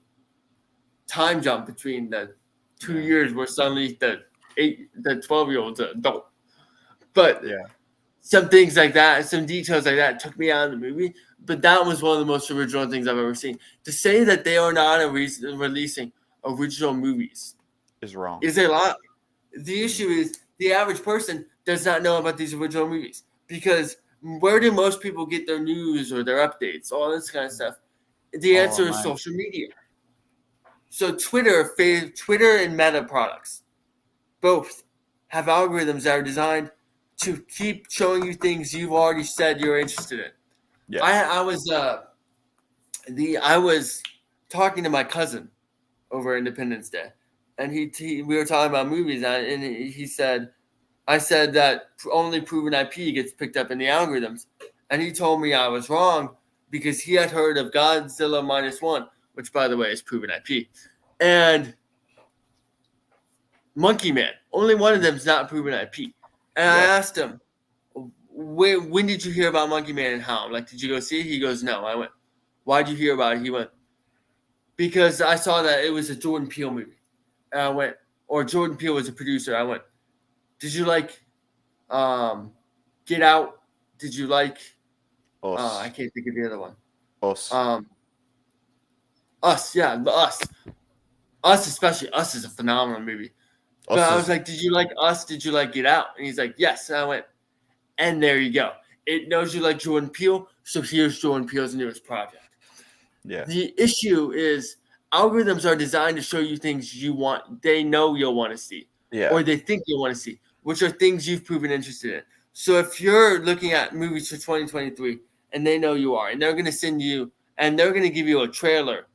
Speaker 2: time jump between the 2 years where suddenly the 12-year-old's an adult. But some things like that, some details like that took me out of the movie. But that was one of the most original things I've ever seen. To say that they are not releasing original movies
Speaker 1: is wrong.
Speaker 2: Is a lot. The issue is the average person does not know about these original movies because where do most people get their news or their updates, all this kind of stuff? The answer is social media. So Twitter and Meta products. both have algorithms that are designed to keep showing you things you've already said you're interested in.
Speaker 1: Yeah.
Speaker 2: I was talking to my cousin over Independence Day, and we were talking about movies, and he said, I said that only proven IP gets picked up in the algorithms, and he told me I was wrong because he had heard of Godzilla -1, which by the way is proven IP, and Monkey Man. Only one of them is not proven IP. And I asked him, when did you hear about Monkey Man and how? Like, did you go see it? He goes, no. I went, why'd you hear about it? He went, because I saw that it was a Jordan Peele movie. And I went, or Jordan Peele was a producer. I went, did you like Get Out? Did you like
Speaker 1: Us.
Speaker 2: I can't think of the other one.
Speaker 1: Us.
Speaker 2: Us, yeah, Us. Us, especially Us, is a phenomenal movie. But I was like, did you like Us? Did you like Get Out? And he's like, yes. And I went, and there you go. It knows you like Jordan Peele, so here's Jordan Peele's newest project.
Speaker 1: Yeah.
Speaker 2: The issue is algorithms are designed to show you things you want, they know you'll want to see, or they think you'll want to see, which are things you've proven interested in. So if you're looking at movies for 2023 and they know you are, and they're going to send you, and they're going to give you a trailer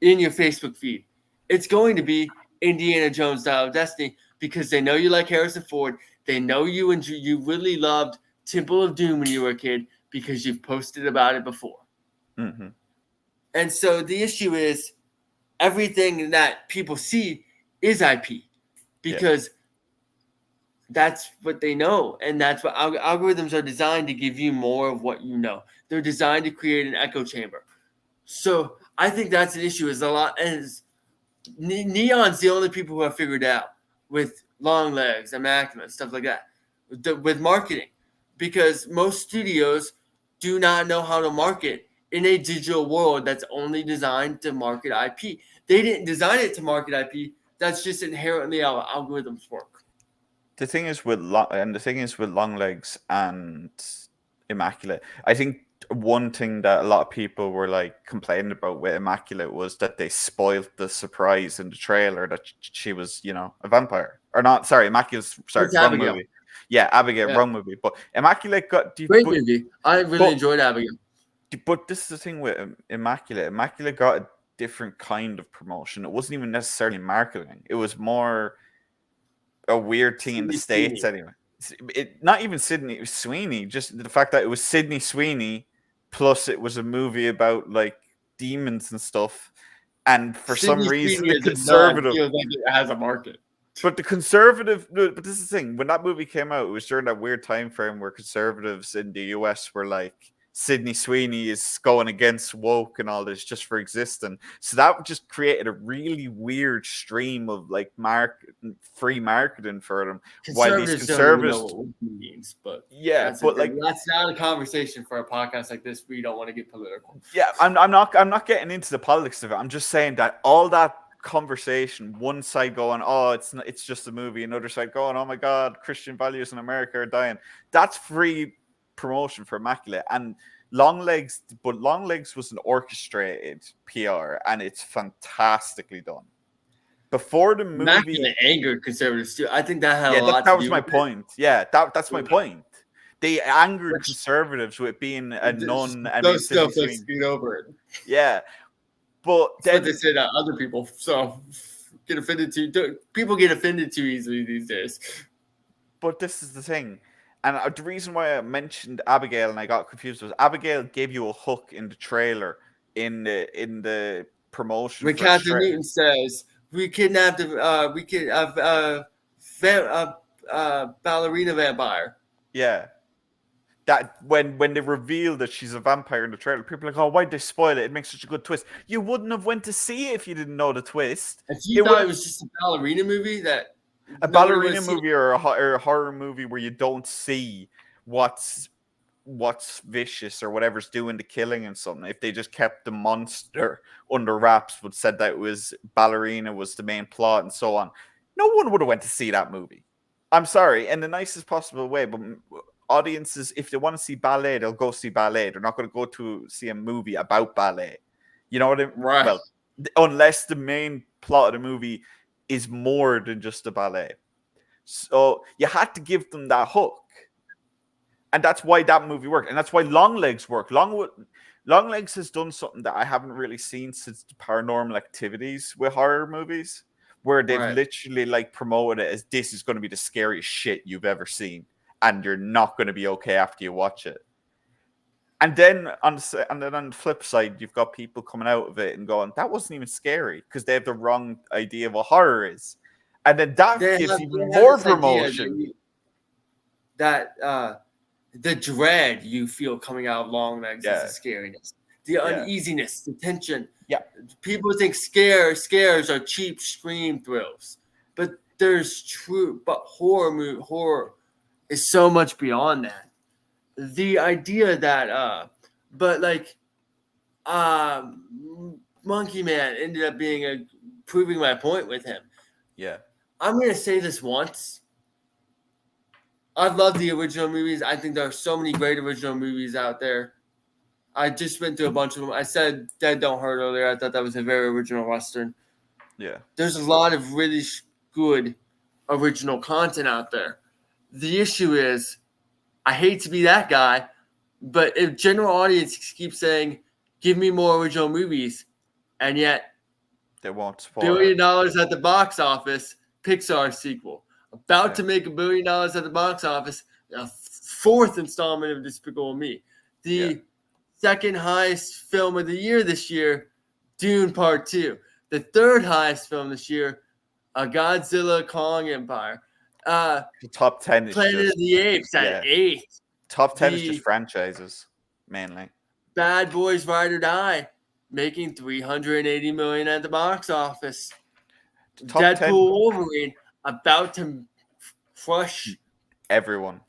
Speaker 2: in your Facebook feed, it's going to be Indiana Jones Dial of Destiny because they know you like Harrison Ford. They know you really loved Temple of Doom when you were a kid because you've posted about it before.
Speaker 1: Mm-hmm.
Speaker 2: And so the issue is everything that people see is IP because that's what they know. And that's what algorithms are designed to give you more of what you know. They're designed to create an echo chamber. So I think that's an issue is a lot. And Neon's the only people who have figured out with long legs, immaculate, stuff like that, with marketing. Because most studios do not know how to market in a digital world that's only designed to market IP. They didn't design it to market IP. That's just inherently how algorithms work.
Speaker 1: The thing is with long legs and immaculate, I think one thing that a lot of people were like complaining about with immaculate was that they spoiled the surprise in the trailer that she was, a vampire or not. Sorry, immaculate's wrong
Speaker 2: Abigail.
Speaker 1: movie. Yeah, Abigail, wrong movie. But immaculate got
Speaker 2: great movie. I really enjoyed Abigail.
Speaker 1: But this is the thing with immaculate. Immaculate got a different kind of promotion. It wasn't even necessarily marketing. It was more a weird thing in the States anyway. Not even Sydney Sweeney, just the fact that it was Sydney Sweeney, plus it was a movie about like demons and stuff. And for some reason, the conservative
Speaker 2: feels like it has a market.
Speaker 1: But this is the thing. When that movie came out, it was during that weird time frame where conservatives in the US were like, Sydney Sweeney is going against woke and all this just for existing. So that just created a really weird stream of like free marketing for them. While these conservatives
Speaker 2: don't even know what means, but
Speaker 1: that's
Speaker 2: not a conversation for a podcast like this. We don't want to get political.
Speaker 1: Yeah, I'm not getting into the politics of it. I'm just saying that all that conversation, one side going, oh, it's just a movie, another side going, oh my god, Christian values in America are dying. That's free promotion for Immaculate. And Longlegs was an orchestrated PR, and it's fantastically done. Before the movie,
Speaker 2: Immaculate angered conservatives too. I think that had a lot.
Speaker 1: That was my point. Yeah, that's my point. They angered conservatives with being a nun and
Speaker 2: those still speed over it.
Speaker 1: Yeah. But
Speaker 2: then they said other people so get offended too. People get offended too easily these days.
Speaker 1: But this is the thing. And the reason why I mentioned Abigail and I got confused was Abigail gave you a hook in the trailer in the promotion.
Speaker 2: When Captain Newton says we kidnapped a ballerina vampire.
Speaker 1: Yeah. That when they reveal that she's a vampire in the trailer, people are like, oh, why'd they spoil it? It makes such a good twist. You wouldn't have went to see it if you didn't know the twist.
Speaker 2: If you thought it was just a ballerina movie
Speaker 1: a ballerina movie or a horror movie where you don't see what's vicious or whatever's doing the killing and something. If they just kept the monster under wraps, but said that it was ballerina was the main plot and so on, no one would have went to see that movie. I'm sorry, in the nicest possible way, but audiences, if they want to see ballet, they'll go see ballet. They're not going to go to see a movie about ballet. You know what I mean?
Speaker 2: Right.
Speaker 1: Well, unless the main plot of the movie is more than just a ballet. So you had to give them that hook. And that's why that movie worked. And that's why Longlegs worked. Longlegs has done something that I haven't really seen since the Paranormal Activities with horror movies, where they've
Speaker 2: Right.
Speaker 1: literally like promoted it as this is going to be the scariest shit you've ever seen, and you're not going to be okay after you watch it. And then on the flip side, you've got people coming out of it and going, "That wasn't even scary," because they have the wrong idea of what horror is, and then that gives even
Speaker 2: they have
Speaker 1: more
Speaker 2: this idea
Speaker 1: promotion.
Speaker 2: that the dread you feel coming out of Longlegs is
Speaker 1: Yeah,
Speaker 2: the scariness, the
Speaker 1: yeah,
Speaker 2: uneasiness, the tension.
Speaker 1: yeah.
Speaker 2: People think scares are cheap scream thrills, but horror is so much beyond that. The idea that but like Monkey Man ended up being proving my point with him.
Speaker 1: Yeah.
Speaker 2: I'm gonna say this once. I love the original movies. I think there are so many great original movies out there. I just went through a bunch of them. I said Dead Don't Hurt earlier. I thought that was a very original Western.
Speaker 1: Yeah.
Speaker 2: There's a lot of really good original content out there. The issue is, I hate to be that guy, but if general audience keeps saying, give me more original movies, and yet
Speaker 1: They won't
Speaker 2: $1
Speaker 1: support
Speaker 2: billion
Speaker 1: it.
Speaker 2: at the box office, Pixar sequel. About to make $1 billion at the box office, a fourth installment of Despicable Me. The second highest film of the year this year, Dune Part 2. The third highest film this year, Godzilla Kong Empire.
Speaker 1: The top 10 is
Speaker 2: Planet
Speaker 1: just
Speaker 2: of the Apes at 8.
Speaker 1: top 10 is
Speaker 2: The
Speaker 1: just franchises mainly.
Speaker 2: Bad Boys Ride or Die, making $380 million at the box office.
Speaker 1: Top
Speaker 2: Deadpool
Speaker 1: 10
Speaker 2: Wolverine about to crush
Speaker 1: everyone.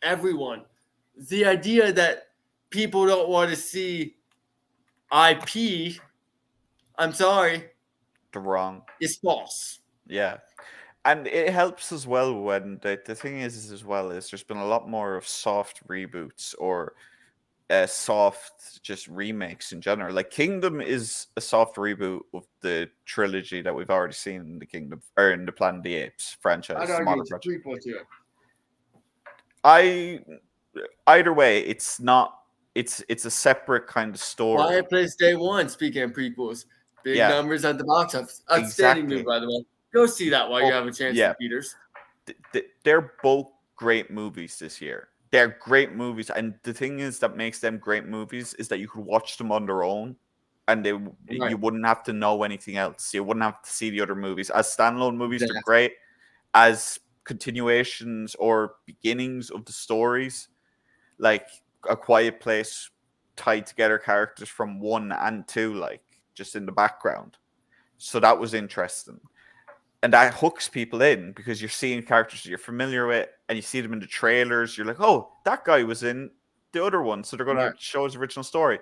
Speaker 2: The idea that people don't want to see IP, I'm sorry,
Speaker 1: The wrong.
Speaker 2: is false.
Speaker 1: Yeah. And it helps as well when the thing is as well is there's been a lot more of soft reboots or soft just remakes in general. Like Kingdom is a soft reboot of the trilogy that we've already seen in the Kingdom or in the Planet of the Apes franchise.
Speaker 2: I'd argue it's a prequel to it.
Speaker 1: Either way, it's not. It's a separate kind of story.
Speaker 2: Quiet Place Day One. Speaking of prequels, big numbers at the box office. Outstanding movie, by the way. Go see that while you have a chance, in theaters.
Speaker 1: They're both great movies this year. They're great movies, and the thing is that makes them great movies is that you could watch them on their own, and you wouldn't have to know anything else. You wouldn't have to see the other movies as standalone movies. They're great as continuations or beginnings of the stories, like A Quiet Place tied together characters from 1 and 2, like just in the background. So that was interesting. And that hooks people in because you're seeing characters that you're familiar with and you see them in the trailers. You're like, oh, that guy was in the other one. So they're going to show his original story.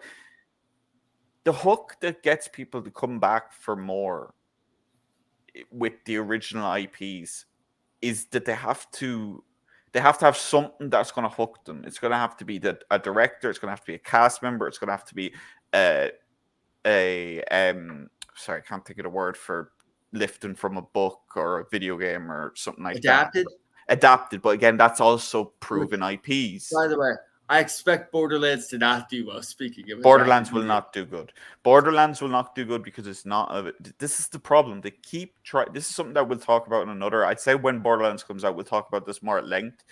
Speaker 1: The hook that gets people to come back for more with the original IPs is that they have to have something that's going to hook them. It's going to have to be a director. It's going to have to be a cast member. It's going to have to be sorry, I can't think of the word for lifting from a book or a video game or something like that. Adapted, but again, that's also proven IPs.
Speaker 2: By the way, I expect Borderlands to not do well. Speaking of
Speaker 1: Borderlands will not do good. Borderlands will not do good because it's not. This is the problem. They keep trying. This is something that we'll talk about in another. I'd say when Borderlands comes out, we'll talk about this more at length.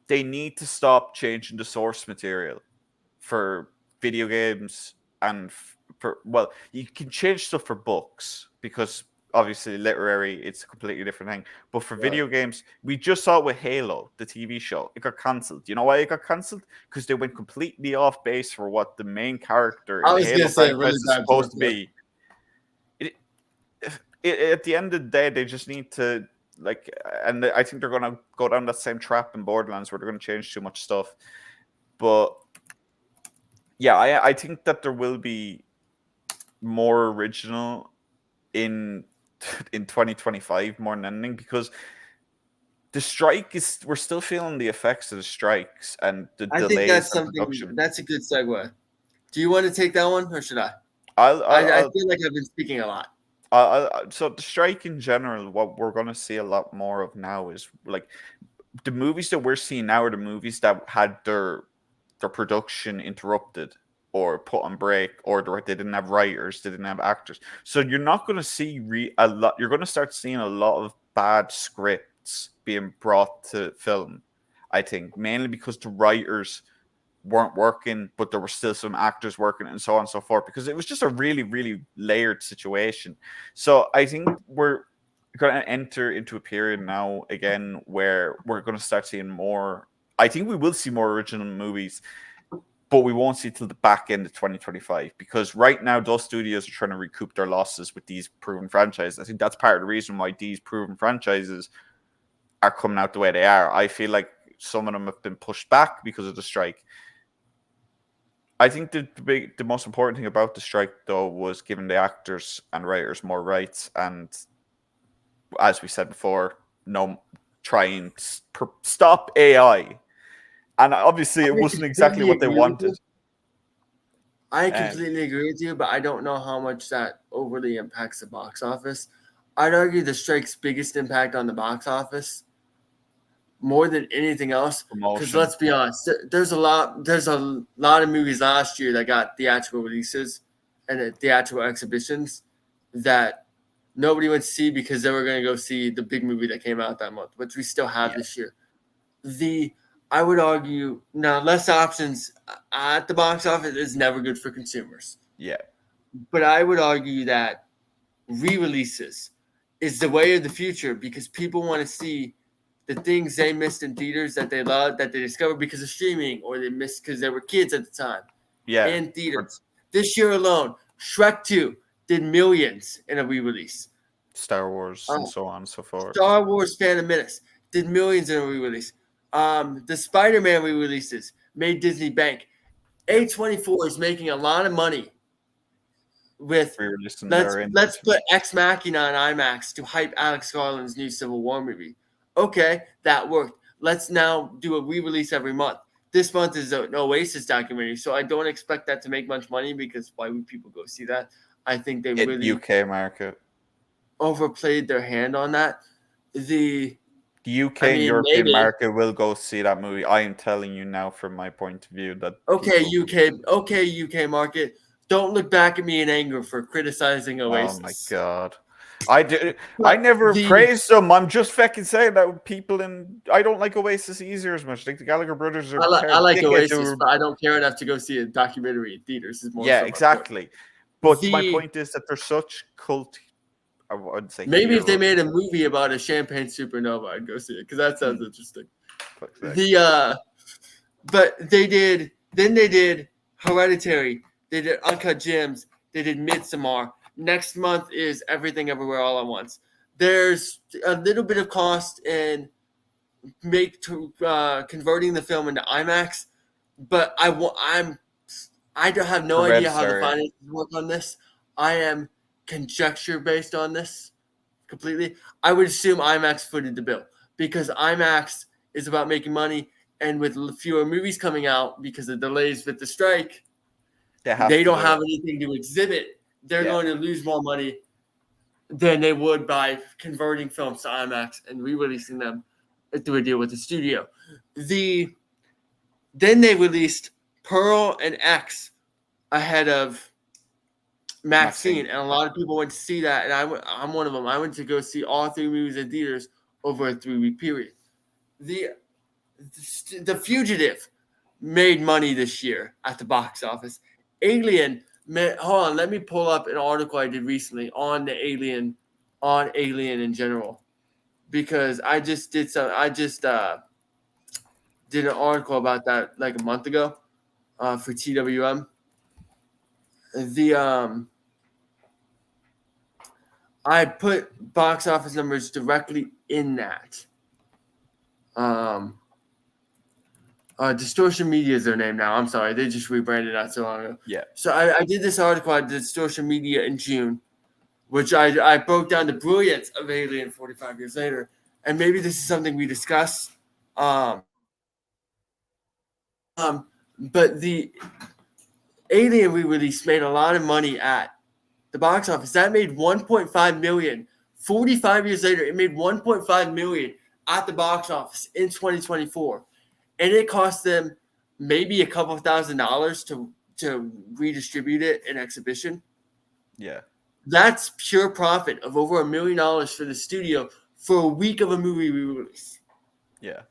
Speaker 1: They need to stop changing the source material for video games and you can change stuff for books because obviously literary it's a completely different thing, but for video games we just saw it with Halo, the TV show. It got cancelled. You know why it got cancelled? Because they went completely off base for what the main character in the Halo franchise is supposed to be. At the end of the day, they just need to and I think they're going to go down that same trap in Borderlands where they're going to change too much stuff. But yeah, I think that there will be more original in 2025 more than anything, because the strike we're still feeling the effects of the strikes and the delays.
Speaker 2: I think that's something. That's a good segue. Do you want to take that one or should I? I feel like I've been speaking a lot.
Speaker 1: So the strike in general, what we're going to see a lot more of now is like the movies that we're seeing now are the movies that had their production interrupted or put on break, or they didn't have writers, they didn't have actors. So you're not going to see a lot. You're going to start seeing a lot of bad scripts being brought to film. I think mainly because the writers weren't working, but there were still some actors working, and so on and so forth. Because it was just a really, really layered situation. So I think we're going to enter into a period now again where we're going to start seeing more. I think we will see more original movies, but we won't see it till the back end of 2025, because right now those studios are trying to recoup their losses with these proven franchises. I think that's part of the reason why these proven franchises are coming out the way they are. I feel like some of them have been pushed back because of the strike. I think the most important thing about the strike, though, was giving the actors and writers more rights, and as we said before, no, try and stop AI. And obviously, it
Speaker 2: I
Speaker 1: wasn't exactly
Speaker 2: completely
Speaker 1: what they
Speaker 2: agree with you.
Speaker 1: wanted.
Speaker 2: I
Speaker 1: Um,
Speaker 2: completely agree with you, but I don't know how much that overly impacts the box office. I'd argue the strike's biggest impact on the box office, more than anything else, because
Speaker 1: Promotion,
Speaker 2: let's be honest, there's a lot of movies last year that got theatrical releases and theatrical exhibitions that nobody went to see because they were going to go see the big movie that came out that month, which we still have
Speaker 1: yeah,
Speaker 2: this year. The I would argue now less options at the box office is never good for consumers.
Speaker 1: yeah,
Speaker 2: But I would argue that re-releases is the way of the future because people want to see the things they missed in theaters that they loved, that they discovered because of streaming, or they missed because they were kids at the time
Speaker 1: yeah.
Speaker 2: in
Speaker 1: For
Speaker 2: theaters. This year alone, Shrek 2 did millions in a re-release.
Speaker 1: Star Wars and
Speaker 2: Uh,
Speaker 1: so on and so forth.
Speaker 2: Star Wars Phantom Menace did millions in a re-release. The Spider-Man re-releases made Disney bank.
Speaker 1: Yeah,
Speaker 2: A24 is making a lot of money with
Speaker 1: re-releasing
Speaker 2: let's
Speaker 1: their
Speaker 2: let's
Speaker 1: individual.
Speaker 2: put Ex Machina on IMAX to hype Alex Garland's new Civil War movie. Okay, that worked. Let's now do a re-release every month. This month is an Oasis documentary, so I don't expect that to make much money because why would people go see that? I think they
Speaker 1: In
Speaker 2: really
Speaker 1: UK market,
Speaker 2: overplayed their hand on that. The
Speaker 1: the UK
Speaker 2: I
Speaker 1: and
Speaker 2: mean,
Speaker 1: European
Speaker 2: maybe
Speaker 1: market will go see that movie. I am telling you now, from my point of view, that
Speaker 2: okay,
Speaker 1: people.
Speaker 2: UK market. Don't look back at me in anger for criticizing
Speaker 1: Oh my
Speaker 2: Oasis.
Speaker 1: god. I did. I
Speaker 2: But
Speaker 1: never
Speaker 2: the
Speaker 1: praised them. I'm just fucking saying that people in. I don't like Oasis either as much. I think the Gallagher brothers are
Speaker 2: I like
Speaker 1: dickheads
Speaker 2: Oasis,
Speaker 1: who.
Speaker 2: but I don't care enough to go see a documentary in theaters. Is more
Speaker 1: Yeah,
Speaker 2: so my point.
Speaker 1: exactly. But my
Speaker 2: The
Speaker 1: point is that they're such cult. I wouldn't say
Speaker 2: Maybe if they
Speaker 1: heroes.
Speaker 2: made a movie about a champagne supernova, I'd go see it because that sounds
Speaker 1: Hmm,
Speaker 2: interesting.
Speaker 1: fuck's sake.
Speaker 2: The But they did. Then they did Hereditary. They did Uncut Gems. They did Midsommar. Next month is Everything Everywhere All at Once. There's a little bit of cost in converting the film into IMAX, but I don't have no idea how the
Speaker 1: Hereditary.
Speaker 2: finances work on this. I am conjecture based on this completely. I would assume IMAX footed the bill because IMAX is about making money, and with fewer movies coming out because of delays with the strike,
Speaker 1: They have
Speaker 2: they
Speaker 1: to
Speaker 2: don't
Speaker 1: do
Speaker 2: have
Speaker 1: it.
Speaker 2: anything to exhibit. They're
Speaker 1: Yeah.
Speaker 2: going to lose more money than they would by converting films to IMAX and re-releasing them through a deal with the studio. Then they released Pearl and X ahead of Maxine,
Speaker 1: Maxine.
Speaker 2: and a lot of people went to see that, and I'm one of them. I went to go see all three movies in theaters over a 3-week period. The The Fugitive made money this year at the box office. Alien, hold on, let me pull up an article I did recently on Alien in general, because I just did an article about that like a month ago for TWM. The I put box office numbers directly in that. Um, Distortion Media is their name now. I'm sorry, they just rebranded not so long ago.
Speaker 1: Yeah.
Speaker 2: So I did this article on Distortion Media in June, which I broke down the brilliance of Alien 45 years later, and maybe this is something we discuss. Um, but the Alien re-release made a lot of money at the box office. That made 1.5 million. 45 years later, it made 1.5 million at the box office in 2024. And it cost them maybe a couple $1,000s to redistribute it in exhibition.
Speaker 1: Yeah.
Speaker 2: That's pure profit of over $1 million for the studio for a week of a movie re-release.
Speaker 1: Yeah.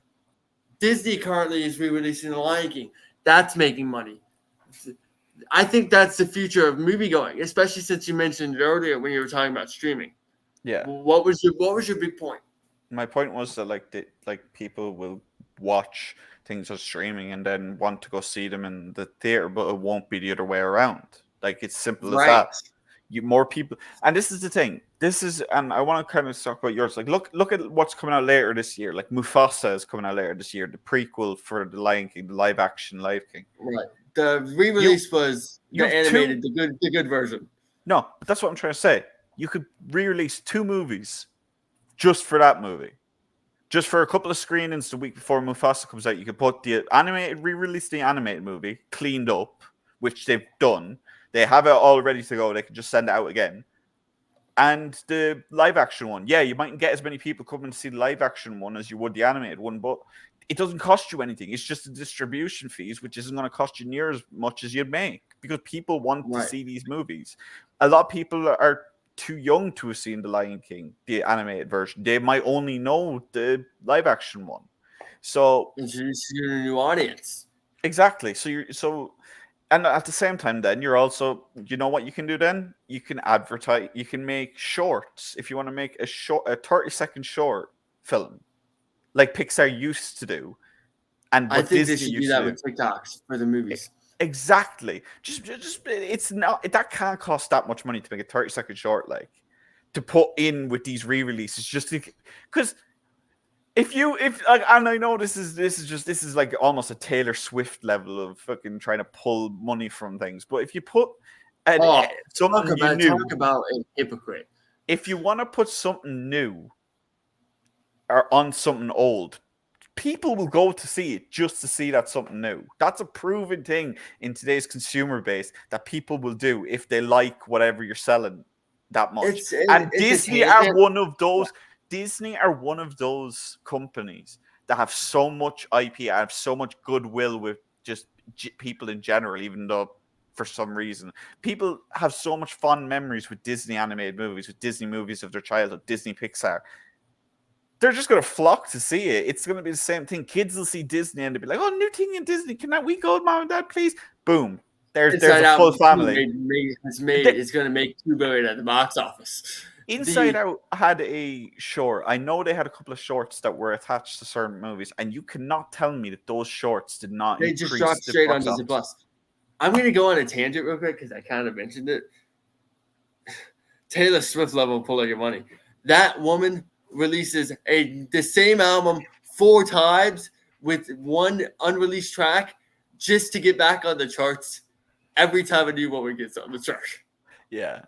Speaker 2: Disney currently is re-releasing The Lion King. That's making money. I think that's the future of movie going, especially since you mentioned it earlier when you were talking about streaming.
Speaker 1: Yeah.
Speaker 2: What was your big point?
Speaker 1: My point was that like people will watch things on streaming and then want to go see them in the theater, but it won't be the other way around. Like it's simple as
Speaker 2: Right.
Speaker 1: that. More people, and this is the thing. And I want to kind of talk about yours. Like look at what's coming out later this year. Like Mufasa is coming out later this year, the prequel for the Lion King, the live action Lion King.
Speaker 2: Right. The re-release was the animated, the good version.
Speaker 1: No, but that's what I'm trying to say. You could re-release 2 movies just for that movie. Just for a couple of screenings the week before Mufasa comes out, you could put the animated, re-release the animated movie, cleaned up, which they've done. They have it all ready to go. They can just send it out again. And the live action one, yeah, you mightn't get as many people coming to see the live action one as you would the animated one, but it doesn't cost you anything. It's just the distribution fees, which isn't going to cost you near as much as you'd make because people want to see these movies. A lot of people are too young to have seen the Lion King, the animated version. They might only know the live action one. So
Speaker 2: introduce you to a new audience.
Speaker 1: Exactly. And at the same time, then you're also, you know what you can do then? You can advertise, you can make shorts. If you want to make a 30-second short film, like Pixar used to do, and
Speaker 2: I
Speaker 1: what
Speaker 2: think
Speaker 1: Disney
Speaker 2: they should do
Speaker 1: used
Speaker 2: that
Speaker 1: to
Speaker 2: with TikToks for the movies.
Speaker 1: Exactly. Just it's not, that can't cost that much money to make a 30-second short, like to put in with these re-releases, just because and I know this is like almost a Taylor Swift level of fucking trying to pull money from things, but if you put something
Speaker 2: talk about a hypocrite.
Speaker 1: If you want to put something new or on something old, people will go to see it just to see that something new. That's a proven thing in today's consumer base that people will do if they like whatever you're selling that much. Disney are one of those. Disney are one of those companies that have so much IP, have so much goodwill with just people in general, even though for some reason people have so much fond memories with Disney animated movies, with Disney movies of their childhood, Disney Pixar. They're just going to flock to see it. It's going to be the same thing. Kids will see Disney and they'll be like, "Oh, new thing in Disney. Can we go, Mom and Dad, please?" Boom. There's a full family.
Speaker 2: It's going to make $2 billion at the box office.
Speaker 1: Inside Out had a short. I know they had a couple of shorts that were attached to certain movies, and you cannot tell me that those shorts did not
Speaker 2: They
Speaker 1: increase
Speaker 2: just dropped straight on Disney Plus. I'm going to go on a tangent real quick because I kind of mentioned it. Taylor Swift level pull out your money. That woman releases the same album 4 times with one unreleased track just to get back on the charts every time a new woman gets on the chart.
Speaker 1: Yeah.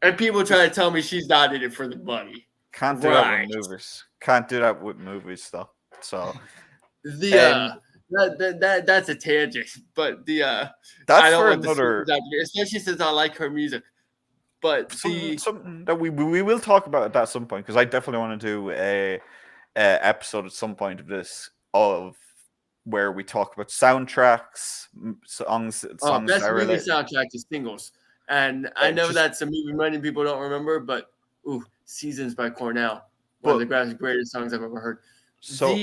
Speaker 2: And people try to tell me she's not in it for the money.
Speaker 1: Can't do that with movies. Can't do that with movies, though. So
Speaker 2: that's a tangent, but
Speaker 1: that's
Speaker 2: I don't
Speaker 1: for
Speaker 2: want
Speaker 1: another.
Speaker 2: Especially since I like her music. But
Speaker 1: something that we will talk about at some point, because I definitely want to do a episode at some point of this where we talk about soundtracks, songs.
Speaker 2: Best movie soundtrack to singles. And I know that's a movie many people don't remember, but Seasons by Cornell, one of the greatest songs I've ever heard.
Speaker 1: So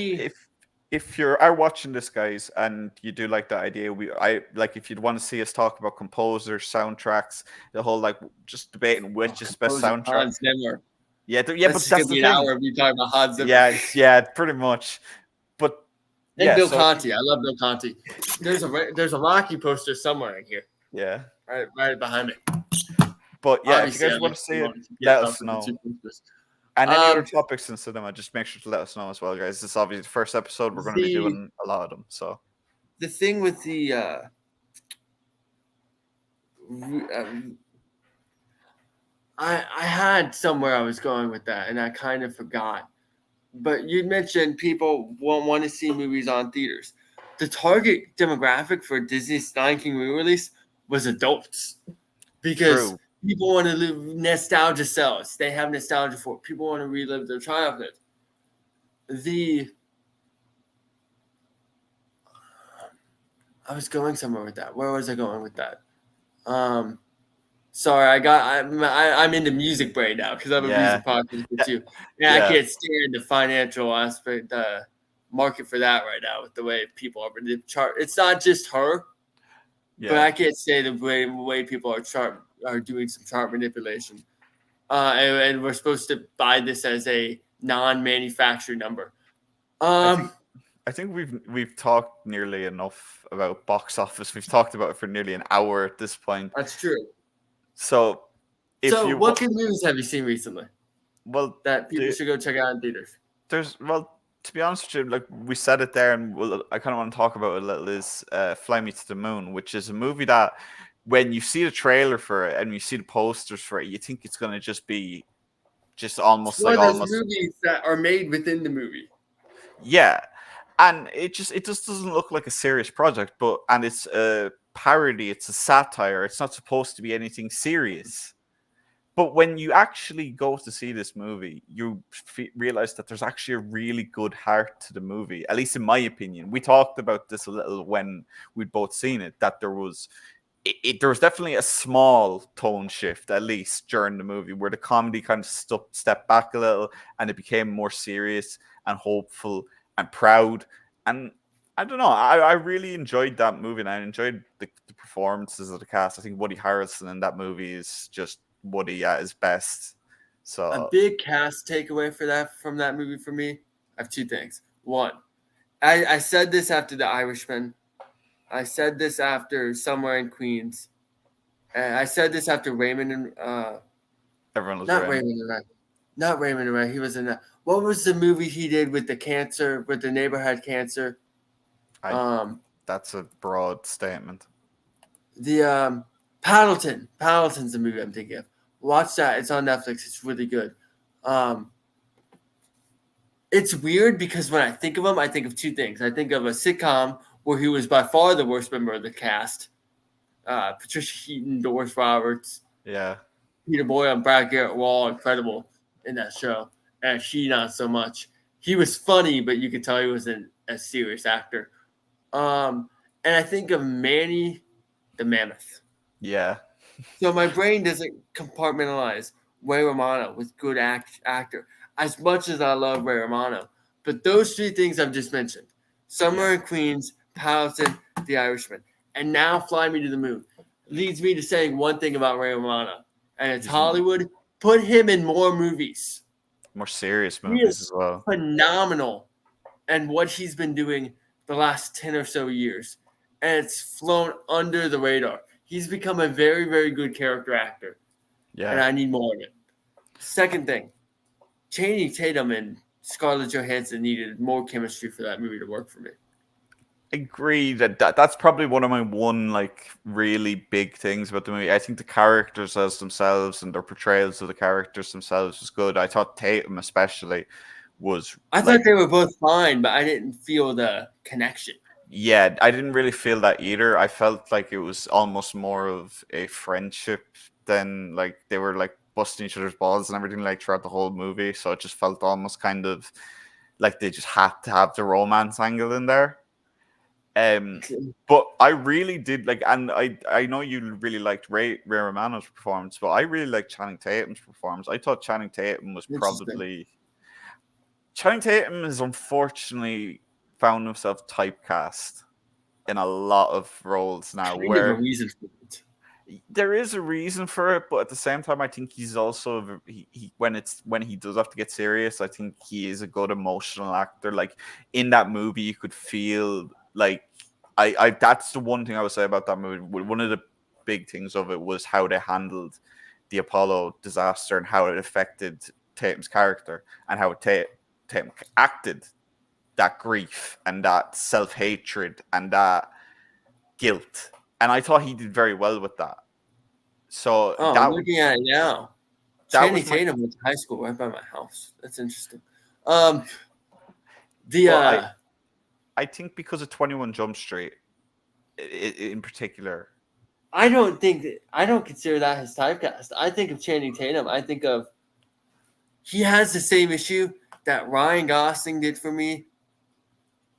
Speaker 1: if you are watching this, guys, and you do like the idea, if you'd want to see us talk about composers, soundtracks, the whole just debating which is best soundtrack.
Speaker 2: Hans Zimmer.
Speaker 1: But that's the thing.
Speaker 2: An hour of you talking about Hans Zimmer.
Speaker 1: Yeah, pretty much. But
Speaker 2: Bill Conti, I love Bill Conti. There's a Rocky poster somewhere in here.
Speaker 1: Yeah.
Speaker 2: Right behind me.
Speaker 1: But yeah, if you guys want to see it, let us know. And any other topics in cinema, just make sure to let us know as well, guys. This is obviously the first episode. We're going to be doing a lot of them. So
Speaker 2: the thing with the I had somewhere I was going with that, and I kind of forgot. But you mentioned people won't want to see movies on theaters. The target demographic for Disney's Lion King re-release was adults. because
Speaker 1: True.
Speaker 2: people want to live nostalgia sells. They have nostalgia for it. People want to relive their childhood. I was going somewhere with that. Where was I going with that? Sorry, I'm into music right now because I'm a
Speaker 1: Yeah.
Speaker 2: music podcaster too, and I
Speaker 1: Yeah.
Speaker 2: can't stand the financial aspect, the market for that right now with the way people are. But the chart, it's not just her, but
Speaker 1: Yeah.
Speaker 2: I can't say the way people are doing some chart manipulation. And we're supposed to buy this as a non-manufactured number.
Speaker 1: I
Speaker 2: Um,
Speaker 1: think I think we've talked nearly enough about box office. We've talked about it for nearly an hour at this point.
Speaker 2: that's true.
Speaker 1: So if
Speaker 2: So,
Speaker 1: you
Speaker 2: what good movies have you seen recently
Speaker 1: well,
Speaker 2: that people should go check out in theaters?
Speaker 1: there's to be honest with you, like we said it there, and I kind of want to talk about it a little. Is Fly Me to the Moon, which is a movie that when you see the trailer for it and you see the posters for it, you think it's going to just be just
Speaker 2: It's
Speaker 1: almost
Speaker 2: one
Speaker 1: like
Speaker 2: of those
Speaker 1: almost
Speaker 2: movies that are made within the movie.
Speaker 1: yeah, and it just doesn't look like a serious project, and it's a parody, it's a satire, it's not supposed to be anything serious. But when you actually go to see this movie, you realize that there's actually a really good heart to the movie, at least in my opinion. We talked about this a little when we'd both seen it, that there was definitely a small tone shift, at least during the movie, where the comedy kind of stepped back a little and it became more serious and hopeful and proud. And I don't know, I really enjoyed that movie, and I enjoyed the performances of the cast. I think Woody Harrelson in that movie is just Woody at his best.
Speaker 2: A
Speaker 1: So
Speaker 2: big cast takeaway from that movie for me. I have two things. One, I said this after The Irishman. I said this after Somewhere in Queens. And I said this after Raymond and
Speaker 1: everyone was
Speaker 2: not
Speaker 1: Raymond.
Speaker 2: Raymond and Ray. Not Raymond and Ray. He was in that. What was the movie he did with the cancer, with the neighbor had cancer?
Speaker 1: I That's a broad statement.
Speaker 2: The Paddleton. Paddleton's the movie I'm thinking of. Watch that. It's on Netflix. It's really good. It's weird because when I think of him, I think of two things. I think of a sitcom where he was by far the worst member of the cast. Patricia Heaton, Doris Roberts,
Speaker 1: Yeah.
Speaker 2: Peter Boyle, and Brad Garrett were all incredible in that show. And she not so much. He was funny, but you could tell he wasn't a serious actor. And I think of Manny the Mammoth.
Speaker 1: Yeah.
Speaker 2: So my brain doesn't compartmentalize Ray Romano with good actor as much as I love Ray Romano. But those three things I've just mentioned, Summer in Queens, Paddleton, The Irishman, and now Fly Me to the Moon, leads me to saying one thing about Ray Romano, and it's Hollywood. Put him in more movies.
Speaker 1: More serious
Speaker 2: He
Speaker 1: movies as
Speaker 2: is
Speaker 1: well.
Speaker 2: phenomenal and what he's been doing the last 10 or so years. And it's flown under the radar. He's become a very, very good character actor.
Speaker 1: Yeah.
Speaker 2: And I need more of it. Second thing, Channing Tatum and Scarlett Johansson needed more chemistry for that movie to work for me.
Speaker 1: Agree that's probably one of my like really big things about the movie. I think the characters as themselves and their portrayals of the characters themselves was good. I thought Tatum especially was.
Speaker 2: I thought they were both fine, but I didn't feel the connection.
Speaker 1: Yeah, I didn't really feel that either. I felt like it was almost more of a friendship than like they were like busting each other's balls and everything like throughout the whole movie. So it just felt almost kind of like they just had to have the romance angle in there. But I really did like, and I know you really liked Ray Romano's performance, but I really liked Channing Tatum's performance. I thought Channing Tatum was probably Channing Tatum has unfortunately found himself typecast in a lot of roles now.
Speaker 2: Kind
Speaker 1: Where
Speaker 2: of a reason for it.
Speaker 1: there is a reason for it, but at the same time, I think he's also when he does have to get serious, I think he is a good emotional actor. Like in that movie, you could feel like I that's the one thing I would say about that movie. One of the big things of it was how they handled the Apollo disaster and how it affected Tatum's character and how Tatum acted that grief and that self-hatred and that guilt. And I thought he did very well with that. So
Speaker 2: I'm looking at it now. Channing Tatum went to high school right by my house. That's interesting.
Speaker 1: I think because of 21 Jump Street in particular,
Speaker 2: I don't consider that his typecast. I think of Channing Tatum. I think of he has the same issue that Ryan Gosling did for me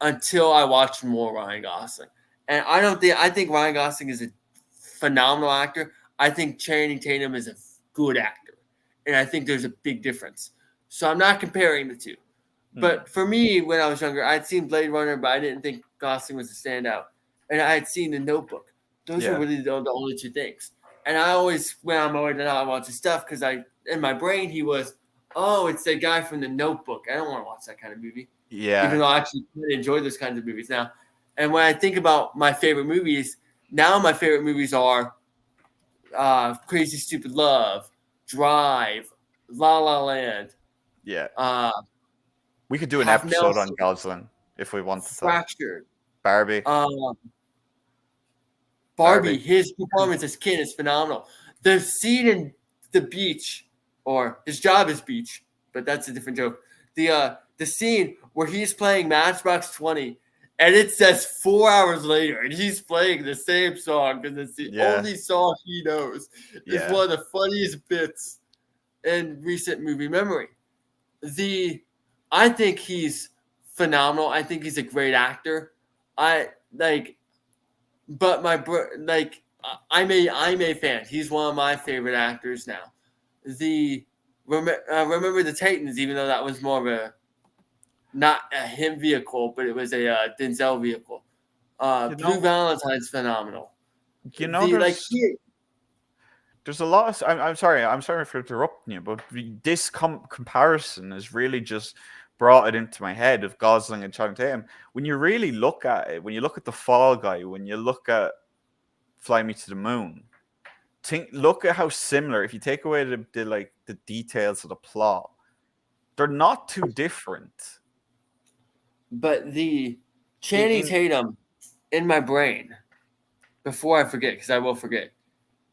Speaker 2: until I watched more Ryan Gosling. And I think Ryan Gosling is a phenomenal actor. I think Channing Tatum is a good actor. And I think there's a big difference. So I'm not comparing the two. But for me, when I was younger, I'd seen Blade Runner, but I didn't think Gosling was a standout. And I had seen The Notebook. Those were really the only two things. And I always, when I'm older now, I watch his stuff because in my brain, he was, oh, it's the guy from The Notebook. I don't want to watch that kind of movie.
Speaker 1: Yeah.
Speaker 2: Even though I actually enjoy those kinds of movies now. And when I think about my favorite movies, now my favorite movies are Crazy Stupid Love, Drive, La La Land.
Speaker 1: Yeah. We could do an episode on Gosling if we wanted to.
Speaker 2: Fractured.
Speaker 1: Barbie.
Speaker 2: Barbie, his performance as Ken is phenomenal. The scene in the beach, or his job is beach, but that's a different joke. The scene where he's playing Matchbox 20 and it says 4 hours later and he's playing the same song because it's the only song he knows. It's one of the funniest bits in recent movie memory. I think he's phenomenal. I think he's a great actor. I'm a fan. He's one of my favorite actors now. Remember the Titans, even though that was more of a not a him vehicle, but it was a Denzel vehicle. Blue Valentine's phenomenal.
Speaker 1: There's a lot of. I'm sorry for interrupting you, but this comparison has really just brought it into my head of Gosling and Channing Tatum. When you really look at it, when you look at The Fall Guy, when you look at Fly Me to the Moon, look at how similar. If you take away the details of the plot, they're not too different.
Speaker 2: But the Channing Tatum in my brain, before I forget, because I will forget,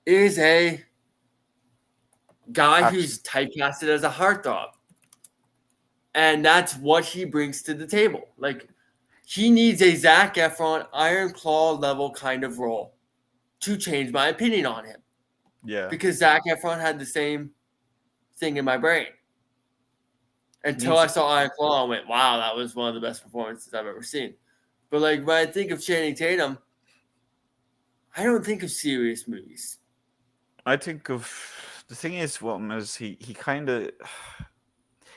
Speaker 2: is a guy who's typecasted as a heartthrob. And that's what he brings to the table. Like, he needs a Zac Efron, Iron Claw level kind of role to change my opinion on him.
Speaker 1: Yeah.
Speaker 2: Because Zac Efron had the same thing in my brain. Until I saw Iron Claw and went, wow, that was one of the best performances I've ever seen. But, like, when I think of Channing Tatum, I don't think of serious movies.
Speaker 1: I think of the thing is, he kind of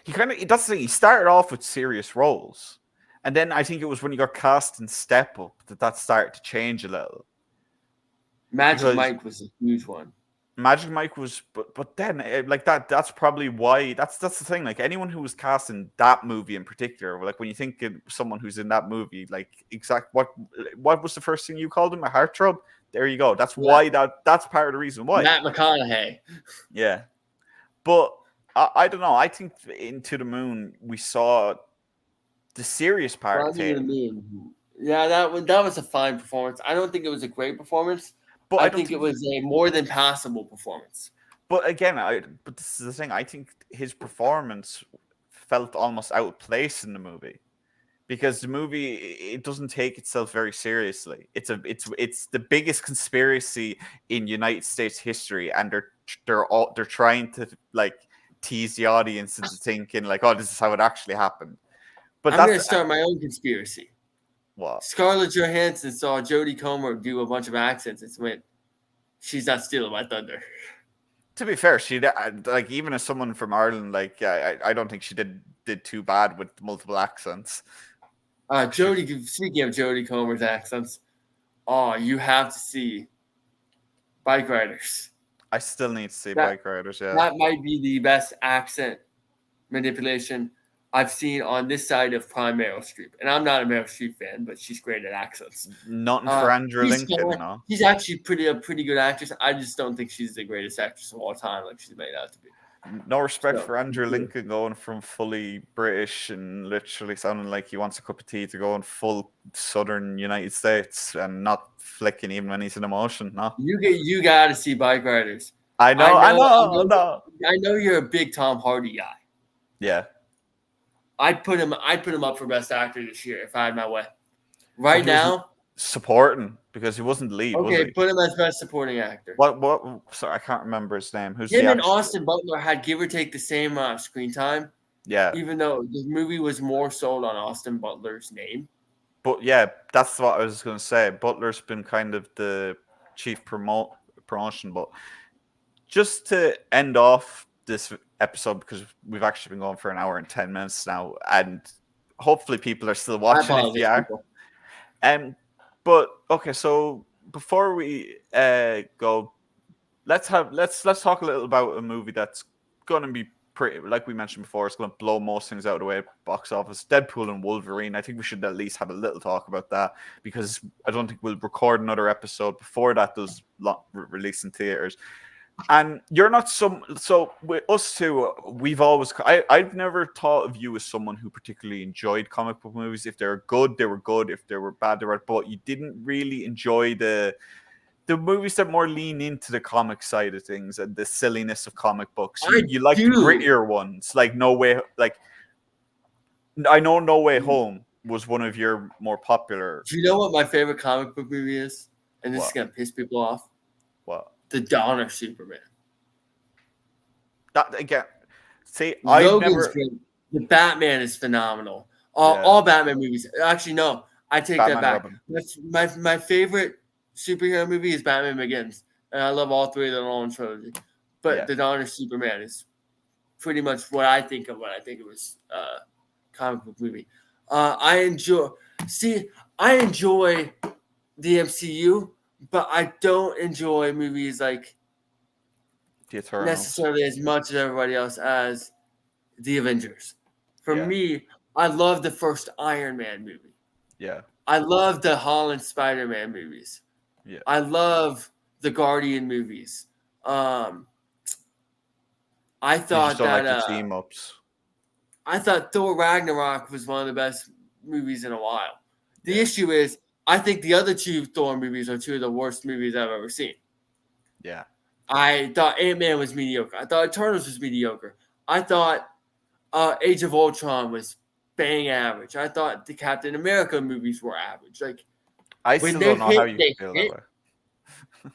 Speaker 1: that's the thing. He started off with serious roles, and then I think it was when he got cast in Step Up that started to change a little.
Speaker 2: Magic Mike was a huge one.
Speaker 1: Magic Mike was, but then that's probably why that's the thing. Like, anyone who was cast in that movie in particular, like when you think of someone who's in that movie, like what was the first thing you called him? A heartthrob. There you go. That's why that's part of the reason why.
Speaker 2: Matt McConaughey.
Speaker 1: Yeah, but I don't know. I think in To the Moon we saw the serious part of him.
Speaker 2: Yeah, that was a fine performance. I don't think it was a great performance. But I think it was a more than passable performance.
Speaker 1: But again, but this is the thing. I think his performance felt almost out of place in the movie, because the movie, it doesn't take itself very seriously. It's the biggest conspiracy in United States history, and they're trying to like tease the audience into thinking like, oh, this is how it actually happened. But
Speaker 2: I'm going to start my own conspiracy.
Speaker 1: What?
Speaker 2: Scarlett Johansson saw Jodie Comer do a bunch of accents and went, she's not stealing my thunder.
Speaker 1: To be fair, she like, even as someone from Ireland, like I don't think she did too bad with multiple accents.
Speaker 2: Speaking of Jodie Comer's accents, you have to see Bike Riders.
Speaker 1: I still need to see Bike Riders. Yeah,
Speaker 2: that might be the best accent manipulation I've seen on this side of prime Meryl Streep. And I'm not a Meryl Streep fan, but she's great at accents.
Speaker 1: Nothing for Andrew Lincoln, no.
Speaker 2: She's actually a pretty good actress. I just don't think she's the greatest actress of all time, like she's made out to be.
Speaker 1: No respect for Andrew Lincoln going from fully British and literally sounding like he wants a cup of tea to going full Southern United States and not flicking even when he's in emotion. No,
Speaker 2: you got to see Bike Riders.
Speaker 1: I know.
Speaker 2: I know you're a big Tom Hardy guy.
Speaker 1: Yeah.
Speaker 2: I'd put him up for best actor this year if I had my way. Right now,
Speaker 1: supporting because he wasn't the lead, was
Speaker 2: Okay,
Speaker 1: he?
Speaker 2: put him as best supporting actor.
Speaker 1: What? Sorry, I can't remember his name. Who's the
Speaker 2: Him and
Speaker 1: actor?
Speaker 2: Austin Butler had give or take the same screen time,
Speaker 1: Yeah,
Speaker 2: even though the movie was more sold on Austin Butler's name.
Speaker 1: but yeah, that's what I was going to say. Butler's been kind of the chief promotion, but just to end off this episode because we've actually been going for an hour and 10 minutes now, and hopefully people are still
Speaker 2: I
Speaker 1: watching if you
Speaker 2: apologize,
Speaker 1: are.
Speaker 2: people.
Speaker 1: But okay, so before we go, let's talk a little about a movie that's gonna be pretty, like we mentioned before, it's gonna blow most things out of the way. Box office, Deadpool and Wolverine. I think we should at least have a little talk about that because I don't think we'll record another episode before that does release in theaters. And you're not so with us two. We've always I've never thought of you as someone who particularly enjoyed comic book movies. If they're good, they were good. If they were bad, they were. But you didn't really enjoy the movies that more lean into the comic side of things and the silliness of comic books.
Speaker 2: I
Speaker 1: You like the
Speaker 2: do.
Speaker 1: grittier ones, like No Way. Like I know No Way Home was one of your more popular.
Speaker 2: Do you know what my favorite comic book movie is? And this is
Speaker 1: What
Speaker 2: gonna piss people off.
Speaker 1: what
Speaker 2: The Donner Superman.
Speaker 1: that again? See, I've
Speaker 2: Logan's
Speaker 1: never.
Speaker 2: great. The Batman is phenomenal.
Speaker 1: Yeah,
Speaker 2: All Batman movies. Actually, no, I take that
Speaker 1: Batman and
Speaker 2: back.
Speaker 1: Robin.
Speaker 2: My favorite superhero movie is Batman Begins, and I love all three of the Nolan trilogy. But
Speaker 1: Yeah,
Speaker 2: The Donner Superman is pretty much what I think of when I think it was comic book movie. I enjoy the MCU, but I don't enjoy movies like
Speaker 1: the Eternals.
Speaker 2: necessarily as much as everybody else as the Avengers. For
Speaker 1: Yeah,
Speaker 2: me, I love the first Iron Man movie.
Speaker 1: yeah,
Speaker 2: I love the Holland Spider-Man movies.
Speaker 1: yeah.
Speaker 2: I love the Guardian movies. I
Speaker 1: You just
Speaker 2: thought
Speaker 1: don't
Speaker 2: that
Speaker 1: like the team ups.
Speaker 2: I thought Thor Ragnarok was one of the best movies in a while. The
Speaker 1: Yeah,
Speaker 2: issue is, I think the other two Thor movies are two of the worst movies I've ever seen.
Speaker 1: yeah.
Speaker 2: I thought Ant-Man was mediocre. I thought Eternals was mediocre. I thought Age of Ultron was bang average. I thought the Captain America movies were average. Like
Speaker 1: I
Speaker 2: when
Speaker 1: still
Speaker 2: they
Speaker 1: don't know how
Speaker 2: hit,
Speaker 1: you
Speaker 2: they
Speaker 1: feel that
Speaker 2: hit.
Speaker 1: way.